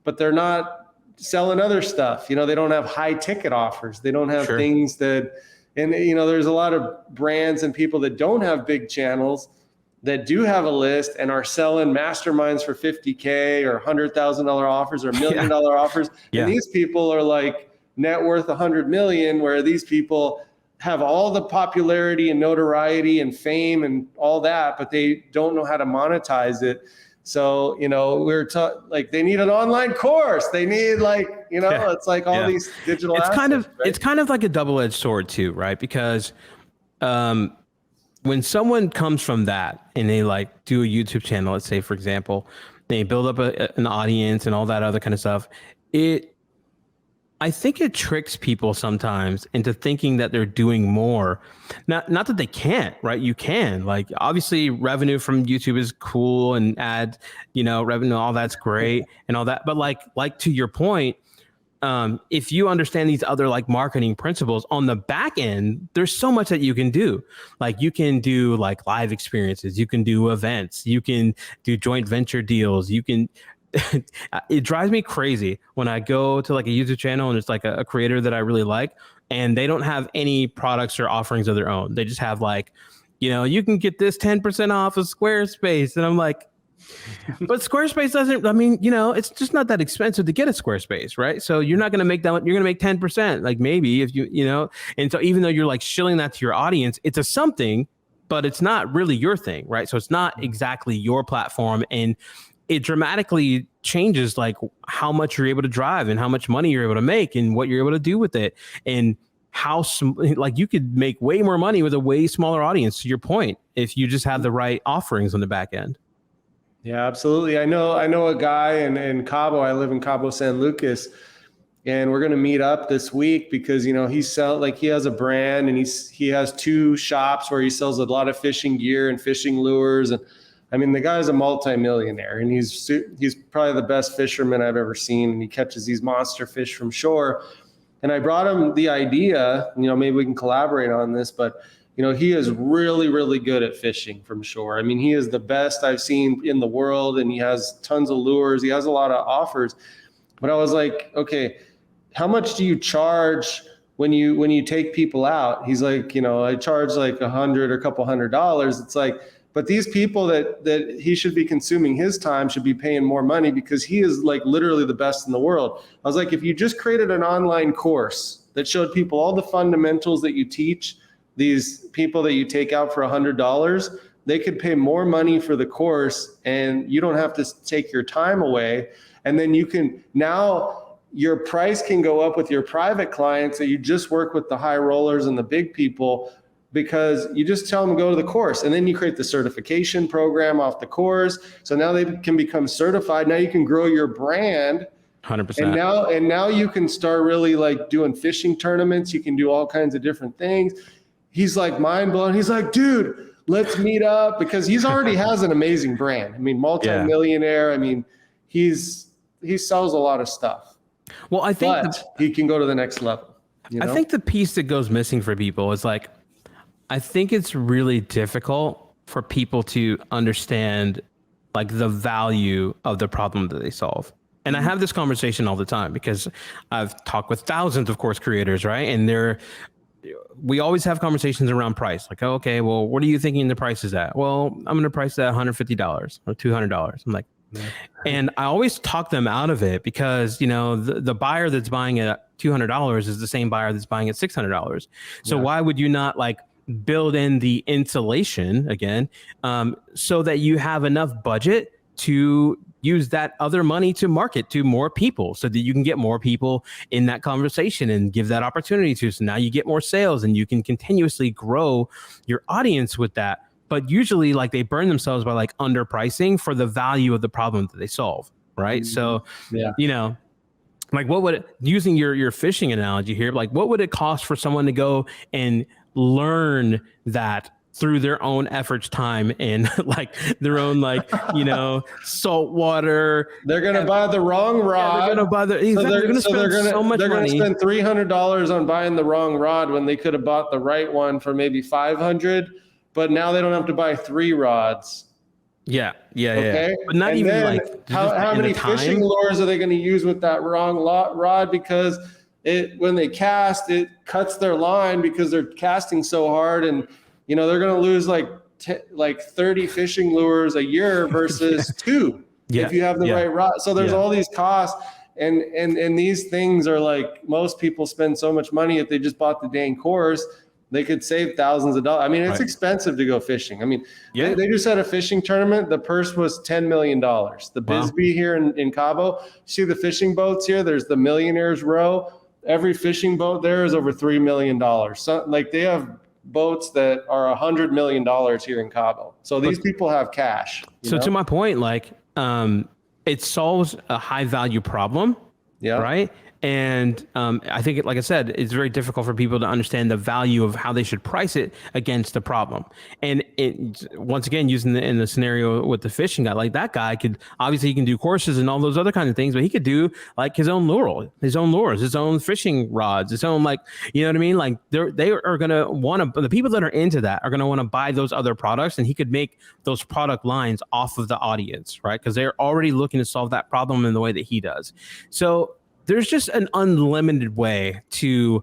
but they're not selling other stuff. You know, they don't have high ticket offers. They don't have things that, and you know, there's a lot of brands and people that don't have big channels that do have a list and are selling masterminds for 50K or $100,000 offers or $1 million offers. And these people are like net worth 100 million, where these people have all the popularity and notoriety and fame and all that, but they don't know how to monetize it. So, you know, like they need an online course. They need like, you know, it's like all these digital assets. It's kind of like a double-edged sword too, right? Because when someone comes from that and they like do a YouTube channel, let's say, for example, they build up an audience and all that other kind of stuff. I think it tricks people sometimes into thinking that they're doing more. Not that they can't, right? You can, like, obviously revenue from YouTube is cool and ad, you know, revenue, all that's great and all that. But like to your point, if you understand these other like marketing principles on the back end, there's so much that you can do. Like you can do like live experiences, you can do events, you can do joint venture deals, you can. It drives me crazy when I go to like a YouTube channel and it's like a creator that I really like and they don't have any products or offerings of their own. They just have like, you know, you can get this 10% off of Squarespace. And I'm like, but Squarespace doesn't, I mean, you know, it's just not that expensive to get a Squarespace, right? So you're not going to make that, you're going to make 10%, like maybe if you know, and so even though you're like shilling that to your audience, it's a something, but it's not really your thing, right? So it's not exactly your platform, and it dramatically changes like how much you're able to drive and how much money you're able to make and what you're able to do with it, and how like you could make way more money with a way smaller audience, to your point, if you just have the right offerings on the back end. Yeah, absolutely. I know a guy in Cabo. I live in Cabo San Lucas, and we're going to meet up this week because, you know, he has a brand and he has 2 shops where he sells a lot of fishing gear and fishing lures. And I mean, the guy's a multimillionaire and he's probably the best fisherman I've ever seen. And he catches these monster fish from shore. And I brought him the idea, you know, maybe we can collaborate on this, but you know, he is really, really good at fishing from shore. I mean, he is the best I've seen in the world, and he has tons of lures. He has a lot of offers. But I was like, okay, how much do you charge when you take people out? He's like, you know, I charge like $100 or a couple $100. It's like, But these people that he should be consuming his time should be paying more money because he is like literally the best in the world. I was like, if you just created an online course that showed people all the fundamentals that you teach these people that you take out for $100, they could pay more money for the course and you don't have to take your time away. And then you can, now your price can go up with your private clients that you just work with the high rollers and the big people, because you just tell them to go to the course, and then you create the certification program off the course. So now they can become certified. Now you can grow your brand. 100%. And now you can start really like doing fishing tournaments. You can do all kinds of different things. He's like mind blown. He's like, dude, let's meet up, because he's already has an amazing brand. I mean, multi-millionaire. I mean, he sells a lot of stuff. Well, I think he can go to the next level. You know? I think the piece that goes missing for people is like, I think it's really difficult for people to understand like the value of the problem that they solve. And I have this conversation all the time because I've talked with thousands of course creators, right? And we always have conversations around price. Like, oh, okay, well, what are you thinking the price is at? Well, I'm going to price that $150 or $200. I'm like, and I always talk them out of it because, you know, the buyer that's buying at $200 is the same buyer that's buying at $600. So why would you not like build in the insulation again, so that you have enough budget to use that other money to market to more people so that you can get more people in that conversation and give that opportunity to. So now you get more sales and you can continuously grow your audience with that. But usually like they burn themselves by like underpricing for the value of the problem that they solve. Right. So, you know, like what would it, using your fishing analogy here, like what would it cost for someone to go and learn that through their own efforts, time, and like their own, like, you know, salt water. They're going to buy the wrong rod. They're going to buy they're going to spend so much money. They're going to spend $300 on buying the wrong rod when they could have bought the right one for maybe $500, but now they don't have to buy 3 rods. Yeah. Okay. But not and even then like how many fishing lures are they going to use with that wrong rod? Because when they cast, it cuts their line because they're casting so hard, and you know they're going to lose like 30 fishing lures a year versus 2 if you have the right rod. So there's all these costs, and these things are like, most people spend so much money if they just bought the dang course. They could save thousands of dollars. I mean, it's expensive to go fishing. I mean, they just had a fishing tournament. The purse was $10 million. The Bisbee here in Cabo, see the fishing boats here? There's the Millionaires Row. Every fishing boat there is over $3 million. So like they have boats that are $100 million here in Cabo. So these people have cash. So to my point, like it solves a high value problem. Yeah. Right. And I think, like I said, it's very difficult for people to understand the value of how they should price it against the problem. And once again, using in the scenario with the fishing guy, like that guy could, obviously he can do courses and all those other kinds of things, but he could do like his own lures, his own fishing rods, his own, like, you know what I mean? Like they are going to want to, the people that are into that are going to want to buy those other products, and he could make those product lines off of the audience, right? Because they're already looking to solve that problem in the way that he does. So there's just an unlimited way to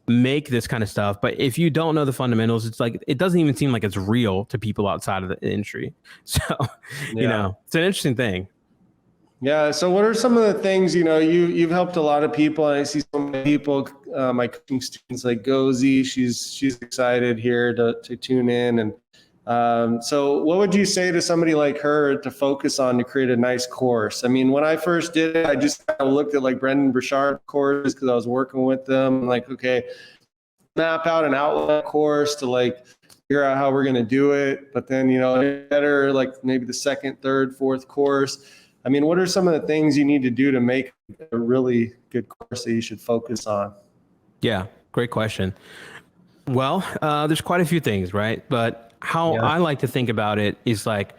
make this kind of stuff. But if you don't know the fundamentals, it's like, it doesn't even seem like it's real to people outside of the industry. So, you know, it's an interesting thing. Yeah. So what are some of the things, you know, you've helped a lot of people, and I see so many people, my coaching students like Gozi, she's excited here to tune in. And so what would you say to somebody like her to focus on to create a nice course? I mean, when I first did it, I just kind of looked at like Brendan Burchard courses because I was working with them. I'm like, okay, map out an outline course to like figure out how we're going to do it. But then, you know, better like maybe the second, third, fourth course. I mean, what are some of the things you need to do to make a really good course that you should focus on? Yeah, great question. Well, there's quite a few things, right? But how I like to think about it is like,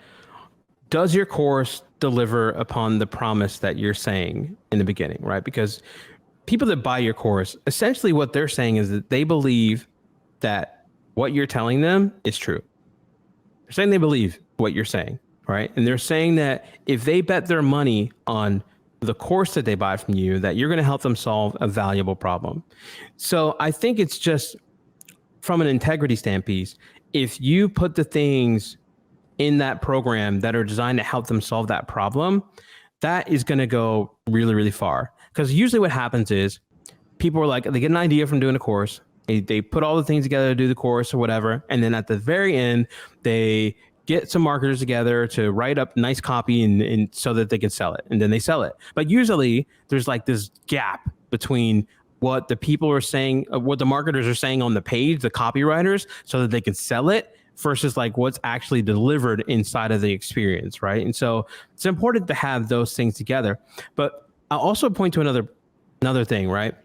does your course deliver upon the promise that you're saying in the beginning, right? Because people that buy your course, essentially what they're saying is that they believe that what you're telling them is true. They're saying they believe what you're saying, right? And they're saying that if they bet their money on the course that they buy from you, that you're going to help them solve a valuable problem. So I think it's just from an integrity standpoint, if you put the things in that program that are designed to help them solve that problem, that is going to go really, really far. Because usually what happens is people are like, they get an idea from doing a course. They put all the things together to do the course or whatever. And then at the very end, they get some marketers together to write up nice copy and so that they can sell it. And then they sell it. But usually there's like this gap between what the people are saying, what the marketers are saying on the page, the copywriters, so that they can sell it, versus like what's actually delivered inside of the experience, right? And so it's important to have those things together. But I'll also point to another thing, right?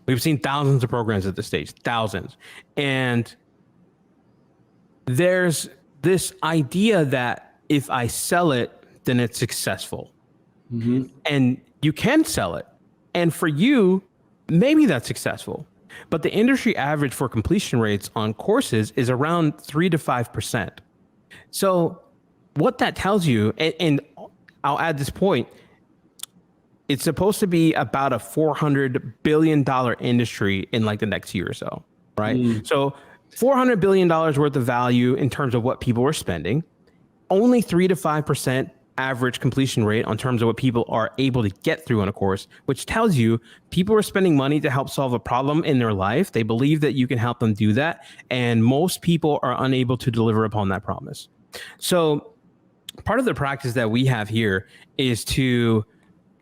We've seen thousands of programs at this stage, thousands. And there's this idea that if I sell it, then it's successful. Mm-hmm. And you can sell it. And for you, maybe that's successful. But the industry average for completion rates on courses is around 3 to 5%. So what that tells you, and I'll add this point, it's supposed to be about a $400 billion industry in like the next year or so, right? So $400 billion worth of value in terms of what people are spending, only 3 to 5% average completion rate on terms of what people are able to get through on a course, which tells you people are spending money to help solve a problem in their life. They believe that you can help them do that. And most people are unable to deliver upon that promise. So part of the practice that we have here is to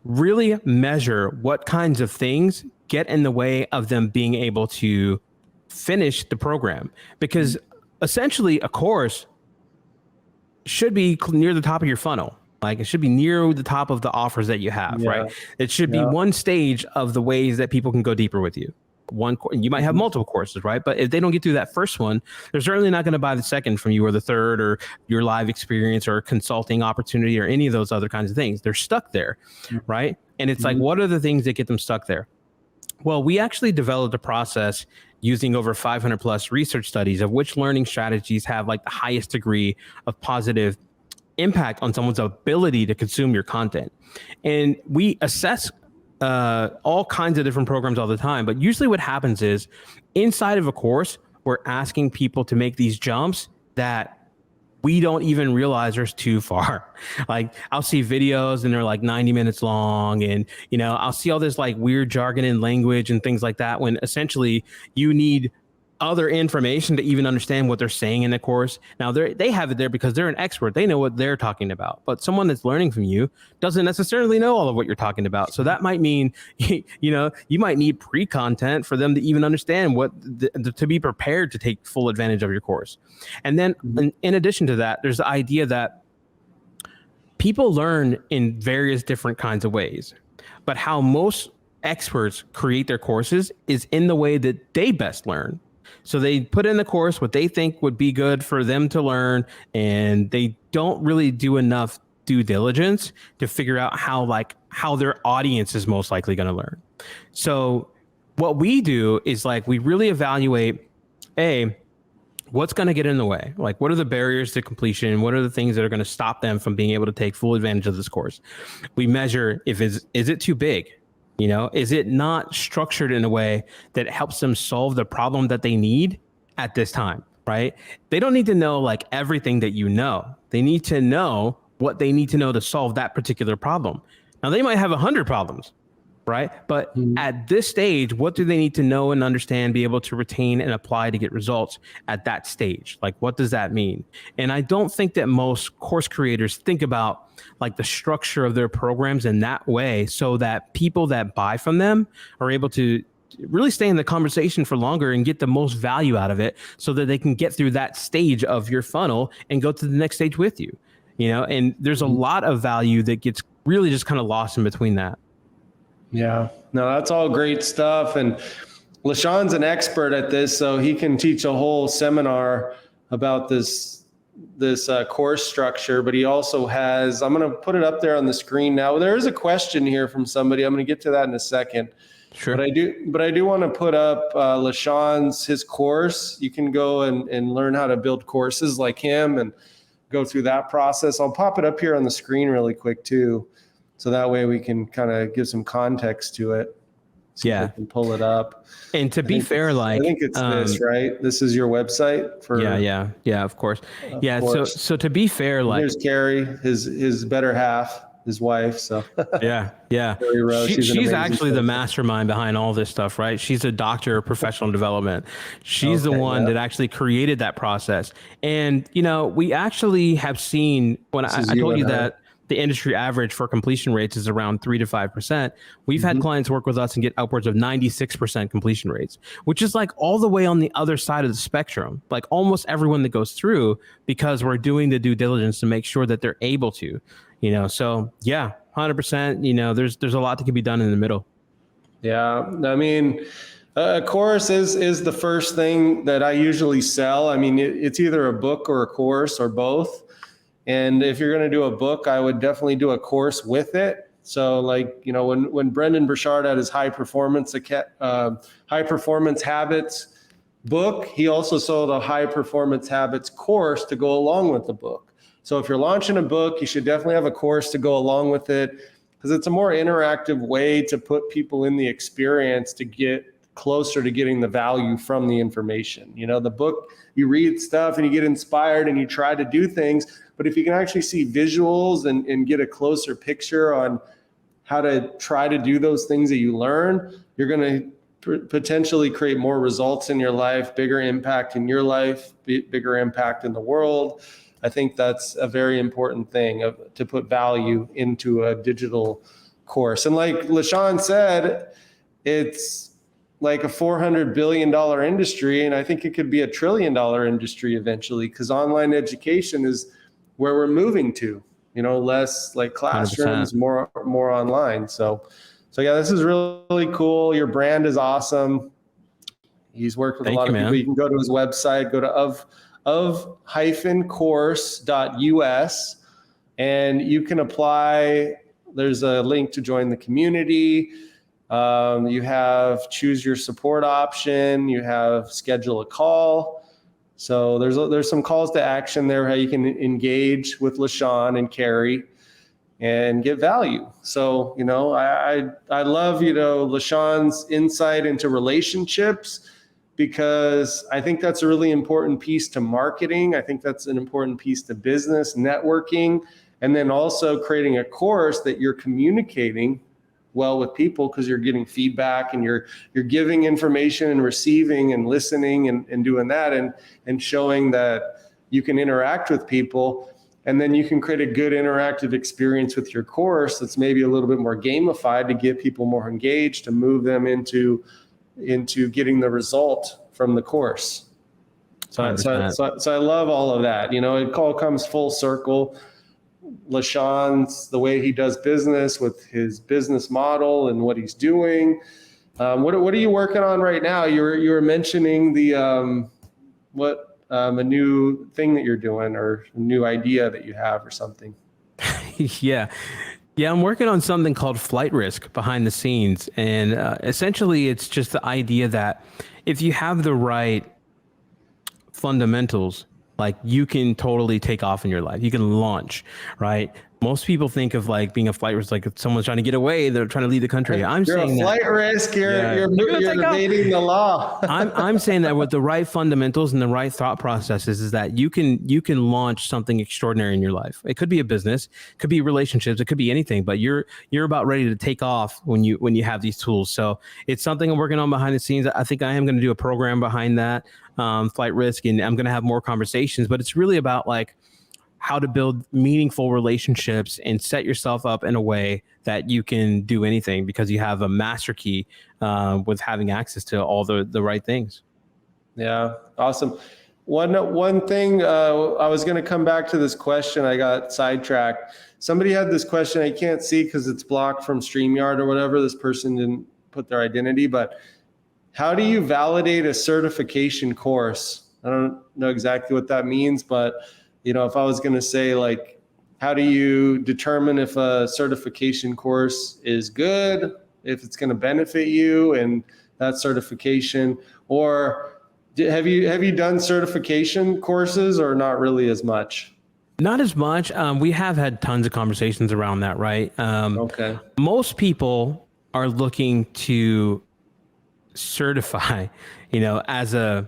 really measure what kinds of things get in the way of them being able to finish the program. Because essentially a course should be near the top of your funnel. Like it should be near the top of the offers that you have, right? It should be one stage of the ways that people can go deeper with you. You might have multiple courses, right? But if they don't get through that first one, they're certainly not going to buy the second from you, or the third, or your live experience, or consulting opportunity, or any of those other kinds of things. They're stuck there, right? And it's like, what are the things that get them stuck there? Well, we actually developed a process using over 500 plus research studies of which learning strategies have like the highest degree of positive impact on someone's ability to consume your content. And we assess all kinds of different programs all the time. But usually what happens is inside of a course, we're asking people to make these jumps that we don't even realize are too far. Like I'll see videos and they're like 90 minutes long. And, you know, I'll see all this like weird jargon and language and things like that, when essentially you need other information to even understand what they're saying in the course. Now they have it there because they're an expert. They know what they're talking about, but someone that's learning from you doesn't necessarily know all of what you're talking about. So that might mean, you know, you might need pre-content for them to even understand to be prepared to take full advantage of your course. And then in addition to that, there's the idea that people learn in various different kinds of ways, but how most experts create their courses is in the way that they best learn. So they put in the course what they think would be good for them to learn, and they don't really do enough due diligence to figure out how their audience is most likely going to learn. So what we do is like, we really evaluate, what's going to get in the way? Like, what are the barriers to completion? What are the things that are going to stop them from being able to take full advantage of this course? We measure is it too big? You know, is it not structured in a way that helps them solve the problem that they need at this time, right? They don't need to know like everything that you know. They need to know what they need to know to solve that particular problem. Now, they might have 100 problems, right? But at this stage, what do they need to know and understand, be able to retain and apply to get results at that stage? Like, what does that mean? And I don't think that most course creators think about like the structure of their programs in that way, so that people that buy from them are able to really stay in the conversation for longer and get the most value out of it, so that they can get through that stage of your funnel and go to the next stage with you, you know? And there's a lot of value that gets really just kind of lost in between that. Yeah, no, that's all great stuff. And Lechon's an expert at this, so he can teach a whole seminar about this course structure, but he also has, I'm going to put it up there on the screen now. There is a question here from somebody. I'm going to get to that in a second. Sure. But I do want to put up Lechon's, his course. You can go and learn how to build courses like him and go through that process. I'll pop it up here on the screen really quick too, so that way we can kind of give some context to it. see if I can pull it up. And to be fair, I think it's this, right? This is your website for. Yeah, of course. Of course. So to be fair, like, here's Carrie, his better half, his wife. So yeah. Carrie Rowe, She's actually the mastermind behind all this stuff, right? She's a doctor of professional development. She's the one that actually created that process. And, you know, we actually have seen, when I told you that the industry average for completion rates is around 3 to 5%. We've had clients work with us and get upwards of 96% completion rates, which is like all the way on the other side of the spectrum, like almost everyone that goes through, because we're doing the due diligence to make sure that they're able to, you know. So yeah, 100%, you know, there's a lot that can be done in the middle. Yeah. I mean, a course is the first thing that I usually sell. I mean, it's either a book or a course or both. And if you're going to do a book, I would definitely do a course with it. So like, you know, when Brendan Burchard had his high performance habits book, he also sold a high performance habits course to go along with the book. So if you're launching a book, you should definitely have a course to go along with it, because it's a more interactive way to put people in the experience to get closer to getting the value from the information. You know, the book, you read stuff and you get inspired and you try to do things, but if you can actually see visuals and get a closer picture on how to try to do those things that you learn, you're going to potentially create more results in your life, bigger impact in your life, bigger impact in the world. I think that's a very important thing, to put value into a digital course. And like Lechon said, it's like a $400 billion industry. And I think it could be $1 trillion industry eventually, because online education is where we're moving to, you know, less like classrooms, 100%. more online. So yeah, this is really cool. Your brand is awesome. He's worked with a lot of people. You can go to his website, go to of-course.us, and you can apply. There's a link to join the community. You have choose your support option. You have schedule a call. So there's some calls to action there, how you can engage with Lechon and Carrie and get value. So, you know, I love, you know, Lechon's insight into relationships, because I think that's a really important piece to marketing. I think that's an important piece to business, networking, and then also creating a course that you're communicating well with people, because you're getting feedback and you're giving information and receiving and listening and doing that and showing that you can interact with people. And then you can create a good interactive experience with your course that's maybe a little bit more gamified to get people more engaged, to move them into getting the result from the course. So I love all of that. You know, it all comes full circle. Lechon's, the way he does business with his business model and what he's doing. What are you working on right now? You were mentioning the a new thing that you're doing, or a new idea that you have or something. Yeah, I'm working on something called flight risk behind the scenes. And essentially it's just the idea that if you have the right fundamentals, like, you can totally take off in your life. You can launch, right? Most people think of like being a flight risk, like if someone's trying to get away, they're trying to leave the country. I'm saying you're a flight risk. You're evading the law. I'm saying that with the right fundamentals and the right thought processes, is that you can launch something extraordinary in your life. It could be a business, it could be relationships, it could be anything. But you're about ready to take off when you have these tools. So it's something I'm working on behind the scenes. I think I am going to do a program behind that, flight risk, and I'm going to have more conversations. But it's really about like how to build meaningful relationships and set yourself up in a way that you can do anything, because you have a master key with having access to all the right things. Yeah, awesome. One thing, I was going to come back to this question. I got sidetracked. Somebody had this question. I can't see because it's blocked from StreamYard or whatever. This person didn't put their identity, but how do you validate a certification course? I don't know exactly what that means, but you know, if I was going to say, like, how do you determine if a certification course is good, if it's going to benefit you and that certification, or have you done certification courses, or not really as much? Not as much. We have had tons of conversations around that, right? Okay. Most people are looking to certify, as a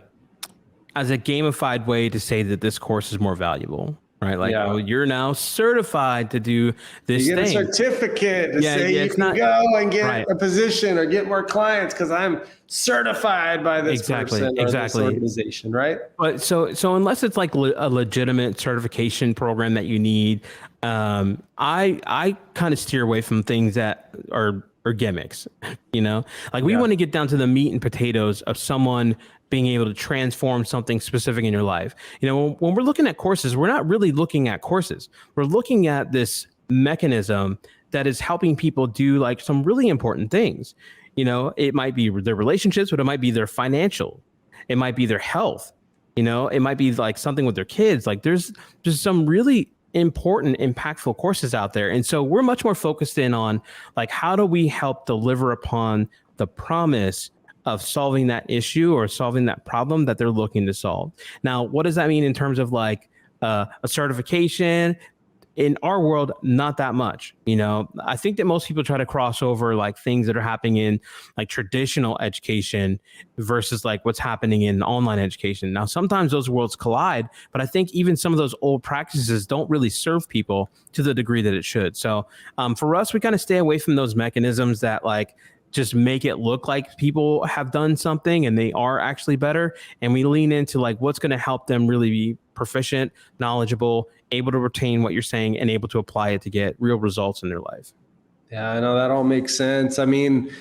gamified way to say that this course is more valuable, right? Like, Yeah. oh, you're now certified to do this You get thing. a certificate to say you it's can not go and get right. a position or get more clients because I'm certified by this person or this organization, right? But so unless it's like a legitimate certification program that you need, I kind of steer away from things that are gimmicks. Like we want to get down to the meat and potatoes of someone being able to transform something specific in your life. When we're looking at courses, we're not really looking at courses. We're looking at this mechanism that is helping people do like some really important things. It might be their relationships, but it might be their financial. It might be their health. It might be like something with their kids. Like there's some really important, impactful courses out there. And so we're much more focused in on like, how do we help deliver upon the promise of solving that issue or solving that problem that they're looking to solve? Now, what does that mean in terms of like a certification? In our world, not that much. I think that most people try to cross over like things that are happening in like traditional education versus like what's happening in online education. Now, sometimes those worlds collide, but I think even some of those old practices don't really serve people to the degree that it should. So for us, we kind of stay away from those mechanisms that like just make it look like people have done something and they are actually better. And we lean into like what's going to help them really be proficient, knowledgeable, able to retain what you're saying, and able to apply it to get real results in their life. Yeah, I know that all makes sense. I mean,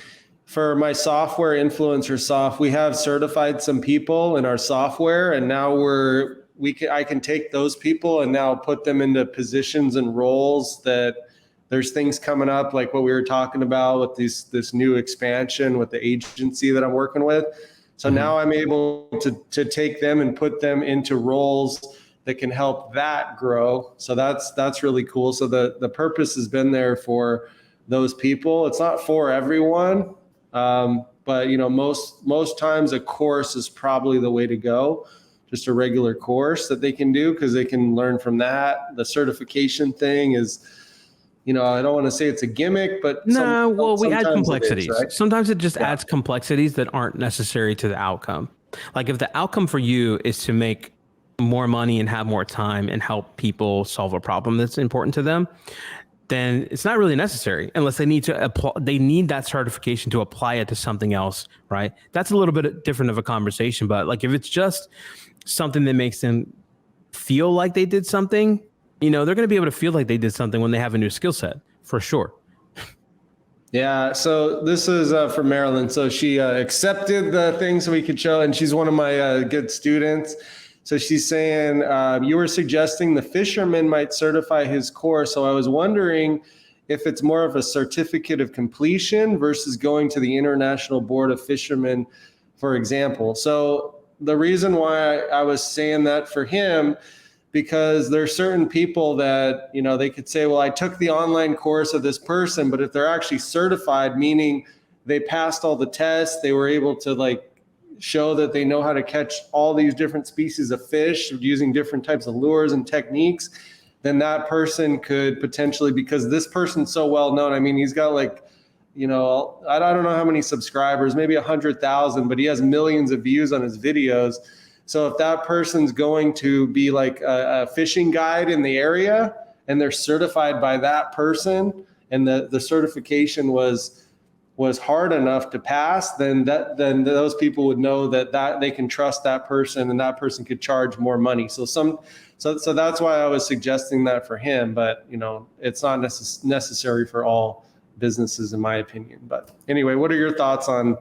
for my software influencer we have certified some people in our software, and now I can take those people and now put them into positions and roles that there's things coming up like what we were talking about with this new expansion with the agency that I'm working with. So now I'm able to take them and put them into roles that can help that grow. So that's really cool. So the purpose has been there for those people. It's not for everyone, but most times a course is probably the way to go. Just a regular course that they can do because they can learn from that. The certification thing is, I don't want to say it's a gimmick, but we add complexities. Right? Sometimes it just adds complexities that aren't necessary to the outcome. Like if the outcome for you is to make more money and have more time and help people solve a problem that's important to them, then it's not really necessary unless they need to apply. They need that certification to apply it to something else, right? That's a little bit different of a conversation. But like if it's just something that makes them feel like they did something, they're going to be able to feel like they did something when they have a new skill set, for sure. Yeah. So this is from Marilyn. So she accepted the thing so we could show, and she's one of my good students. So she's saying, you were suggesting the fisherman might certify his course. So I was wondering if it's more of a certificate of completion versus going to the International Board of Fishermen, for example. So the reason why I was saying that for him, because there are certain people that, they could say, well, I took the online course of this person, but if they're actually certified, meaning they passed all the tests, they were able to like show that they know how to catch all these different species of fish using different types of lures and techniques, then that person could potentially, because this person's so well known. I mean, he's got like, I don't know how many subscribers, maybe 100,000, but he has millions of views on his videos. So if that person's going to be like a fishing guide in the area and they're certified by that person and the certification was hard enough to pass, then those people would know that they can trust that person and that person could charge more money. So that's why I was suggesting that for him, but it's not necessary for all businesses in my opinion. But anyway, what are your thoughts on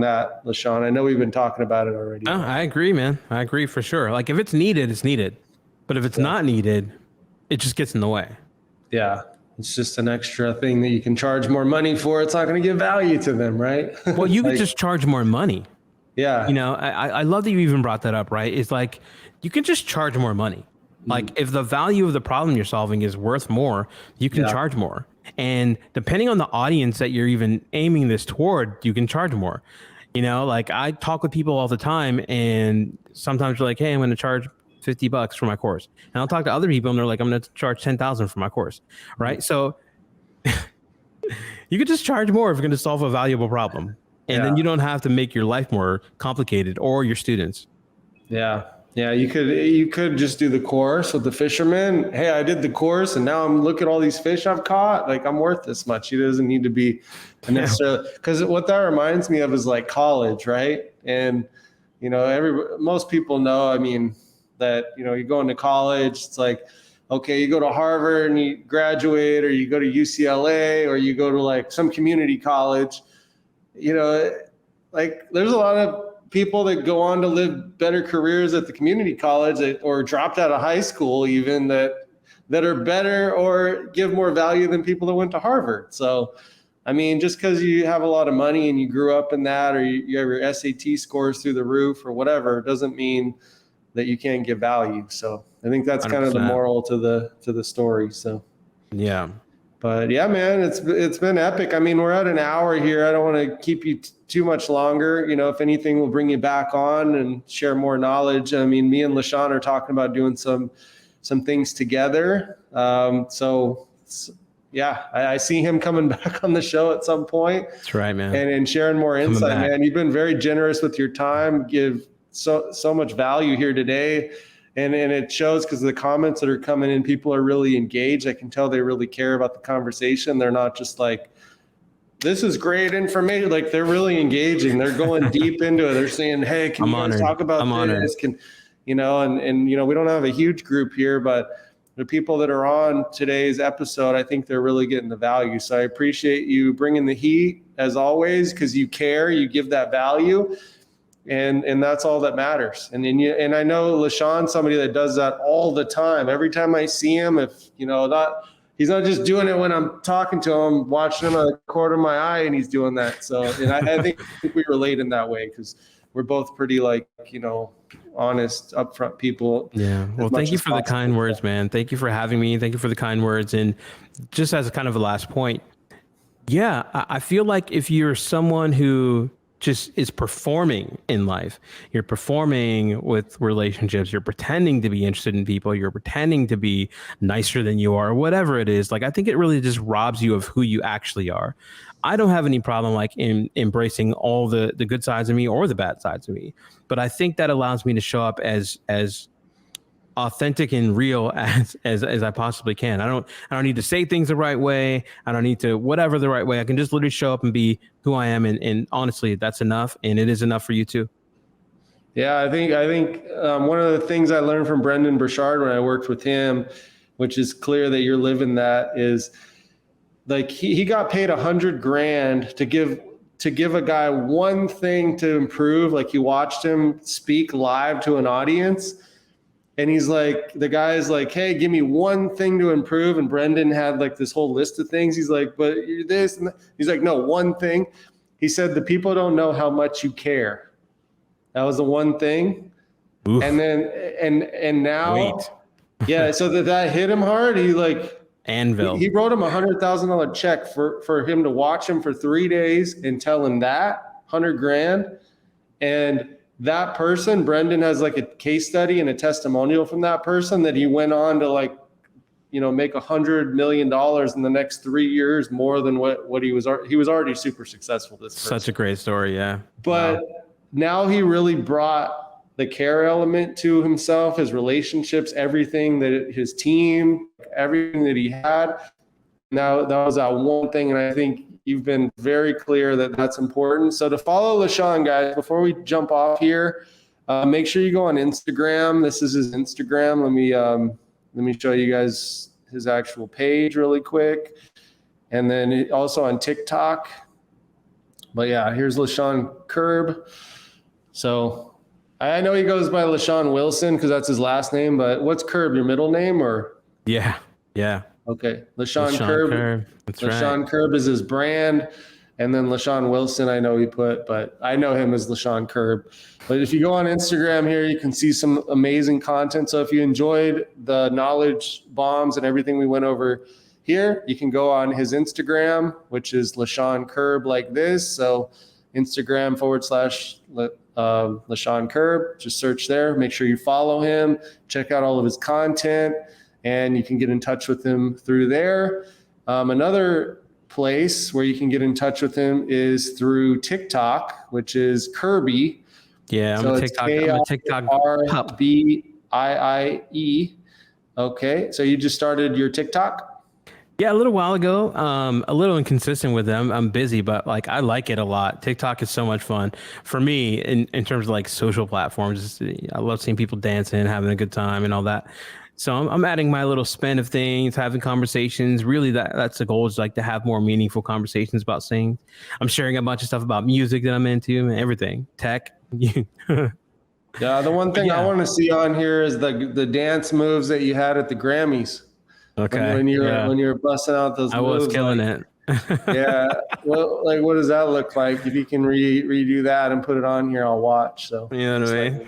that, Lechon? I know we've been talking about it already. Oh, I agree, man. I agree for sure. Like if it's needed, it's needed. But if it's not needed, it just gets in the way. Yeah. It's just an extra thing that you can charge more money for. It's not going to give value to them, right? Well, you could just charge more money. Yeah. I love that you even brought that up, right? It's like you can just charge more money. Like if the value of the problem you're solving is worth more, you can charge more. And depending on the audience that you're even aiming this toward, you can charge more. Like I talk with people all the time and sometimes they're like, hey, I'm going to charge $50 for my course. And I'll talk to other people and they're like, I'm going to charge 10,000 for my course. Right. So you could just charge more if you're going to solve a valuable problem. And then you don't have to make your life more complicated or your students. Yeah. Yeah. You could just do the course with the fisherman. Hey, I did the course and now look at all these fish I've caught. Like I'm worth this much. He doesn't need to be necessarily, because what that reminds me of is like college, right? And, most people know, I mean, that, you go into college, it's like, okay, you go to Harvard and you graduate, or you go to UCLA, or you go to like some community college, like there's a lot of people that go on to live better careers at the community college or dropped out of high school even that are better or give more value than people that went to Harvard. So, I mean, just because you have a lot of money and you grew up in that, or you have your SAT scores through the roof or whatever, doesn't mean that you can't give value. So I think that's 100%. Kind of the moral to the story. So, yeah. But yeah, man, it's been epic. I mean, we're at an hour here. I don't want to keep you too much longer. If anything, we'll bring you back on and share more knowledge. I mean, me and Lechon are talking about doing some things together. Yeah, I see him coming back on the show at some point. That's right, man. And sharing more insight, man. You've been very generous with your time. Give so much value here today. And it shows because the comments that are coming in, people are really engaged. I can tell they really care about the conversation. They're not just like, this is great information. Like they're really engaging. They're going deep into it. They're saying, hey, can you guys talk about this? We don't have a huge group here, but the people that are on today's episode, I think they're really getting the value. So I appreciate you bringing the heat as always, because you care, you give that value. And that's all that matters. And I know Lechon's somebody that does that all the time. Every time I see him, he's not just doing it when I'm talking to him, watching him out of the corner of my eye, and he's doing that. So, and I think we relate in that way because we're both pretty honest, upfront people. Yeah. Well, thank you for the kind words, man. Thank you for having me. Thank you for the kind words. And just as a kind of a last point, yeah, I feel like if you're someone who just is performing in life, you're performing with relationships, you're pretending to be interested in people, you're pretending to be nicer than you are, whatever it is, I think it really just robs you of who you actually are. I don't have any problem in embracing all the good sides of me or the bad sides of me, but I think that allows me to show up as authentic and real as I possibly can. I don't need to say things the right way. I don't need to whatever the right way. I can just literally show up and be who I am. And honestly, that's enough. And it is enough for you too. Yeah, I think one of the things I learned from Brendan Burchard when I worked with him, which is clear that you're living that, is like he got paid $100,000 to give a guy one thing to improve. Like he watched him speak live to an audience. And he's like, the guy's like, hey, give me one thing to improve. And Brendan had this whole list of things. He's like, but you're this. And he's like, no, one thing. He said, the people don't know how much you care. That was the one thing. Oof. And then, and now, Wait. Yeah. So that hit him hard. He Anvil. He wrote him $100,000 check for him to watch him for 3 days and tell him that $100,000. And that person, Brendan has a case study and a testimonial from that person that he went on to make $100 million in the next 3 years, more than what he was already super successful. This person. Such a great story. Yeah. But now he really brought the care element to himself, his relationships, everything that his team, everything that he had. Now that was that one thing. And I think you've been very clear that that's important. So to follow Lechon, guys, before we jump off here, make sure you go on Instagram. This is his Instagram. Let me show you guys his actual page really quick. And then also on TikTok. But yeah, here's Lechon Curb. So I know he goes by Lechon Wilson because that's his last name, but what's Curb, your middle name or? Yeah. Okay, Lechon Curb. That's Lechon right. Curb is his brand. And then Lechon Wilson, I know he put, but I know him as Lechon Curb. But if you go on Instagram here, you can see some amazing content. So if you enjoyed the knowledge bombs and everything we went over here, you can go on his Instagram, which is Lechon Curb like this. So Instagram /Lechon Curb, just search there. Make sure you follow him, check out all of his content, and you can get in touch with him through there. Another place where you can get in touch with him is through TikTok, which is Kirby. Yeah, I'm a TikTok pup. KIRBIIE. Okay, so you just started your TikTok? Yeah, a little while ago. A little inconsistent with them. I'm busy, but like I like it a lot. TikTok is so much fun for me in terms of like social platforms. I love seeing people dancing, having a good time, and all that. So I'm adding my little spin of things, having conversations. Really, that's the goal, is like to have more meaningful conversations about things. I'm sharing a bunch of stuff about music that I'm into and everything, tech. Yeah, the one thing I want to see on here is the dance moves that you had at the Grammys. Okay. When you're busting out those I moves, was killing it. Yeah. Well, like, what does that look like? If you can redo that and put it on here, I'll watch. So you know what I mean?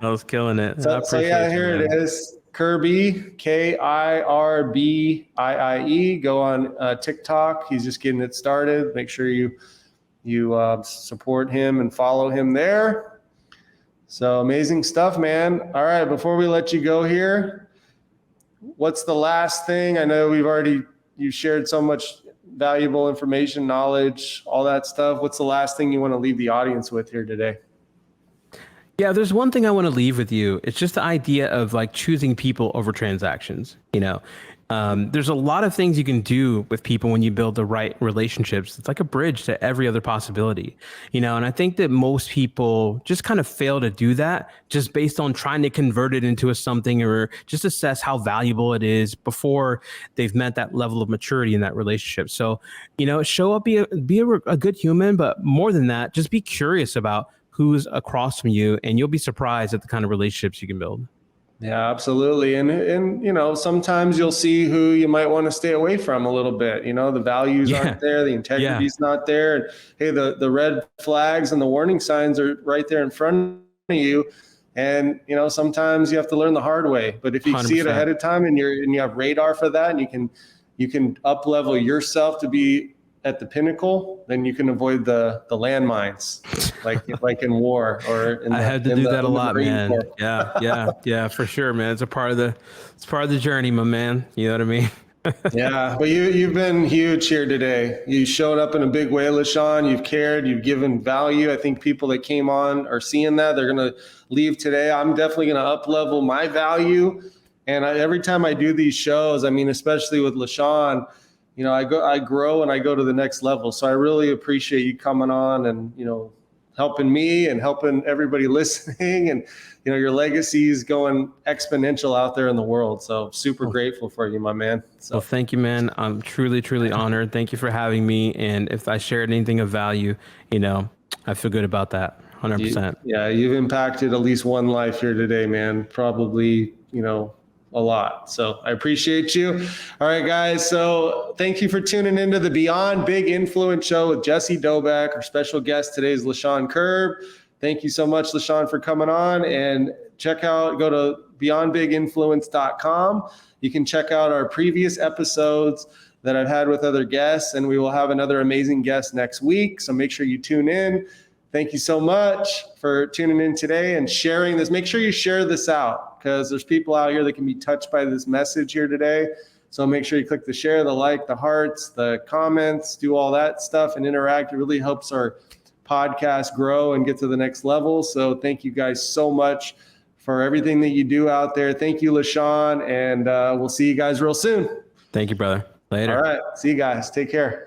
I was killing it. So yeah, here it is. Kirby, KIRBIIE. Go on TikTok. He's just getting it started. Make sure you support him and follow him there. So amazing stuff, man. All right, before we let you go here, what's the last thing? I know you shared so much valuable information, knowledge, all that stuff. What's the last thing you want to leave the audience with here today? Yeah, there's one thing I want to leave with you. It's just the idea of like choosing people over transactions. There's a lot of things you can do with people when you build the right relationships. It's like a bridge to every other possibility, and I think that most people just kind of fail to do that just based on trying to convert it into something or just assess how valuable it is before they've met that level of maturity in that relationship. So, show up, be a good human, but more than that, just be curious about who's across from you, and you'll be surprised at the kind of relationships you can build. Yeah, absolutely. And sometimes you'll see who you might want to stay away from a little bit. The values aren't there, the integrity's not there. And hey, the red flags and the warning signs are right there in front of you. And sometimes you have to learn the hard way. But if you 100%. See it ahead of time and you have radar for that, and you can up level yourself to be at the pinnacle, then you can avoid the landmines, like in war or I had to do that a lot, man. Yeah, for sure, man. It's part of the journey, my man. You know what I mean? Yeah, but you've been huge here today. You showed up in a big way, Lechon. You've cared. You've given value. I think people that came on are seeing that. They're going to leave today. I'm definitely going to up level my value. And every time I do these shows, especially with Lechon, I grow and I go to the next level. So I really appreciate you coming on and, helping me and helping everybody listening. And, your legacy is going exponential out there in the world. So super grateful for you, my man. So. Well, thank you, man. I'm truly, truly honored. Thank you for having me. And if I shared anything of value, I feel good about that. 100%. You've impacted at least one life here today, man. Probably, a lot. So I appreciate you. All right, guys. So thank you for tuning into the Beyond Big Influence show with Jesse Dobeck. Our special guest today is Lechon Curb. Thank you so much, Lechon, for coming on, and go to beyondbiginfluence.com. You can check out our previous episodes that I've had with other guests, and we will have another amazing guest next week. So make sure you tune in. Thank you so much for tuning in today and sharing this. Make sure you share this out, because there's people out here that can be touched by this message here today. So make sure you click the share, the like, the hearts, the comments, do all that stuff and interact. It really helps our podcast grow and get to the next level. So thank you guys so much for everything that you do out there. Thank you, Lechon, and we'll see you guys real soon. Thank you, brother. Later. All right. See you guys. Take care.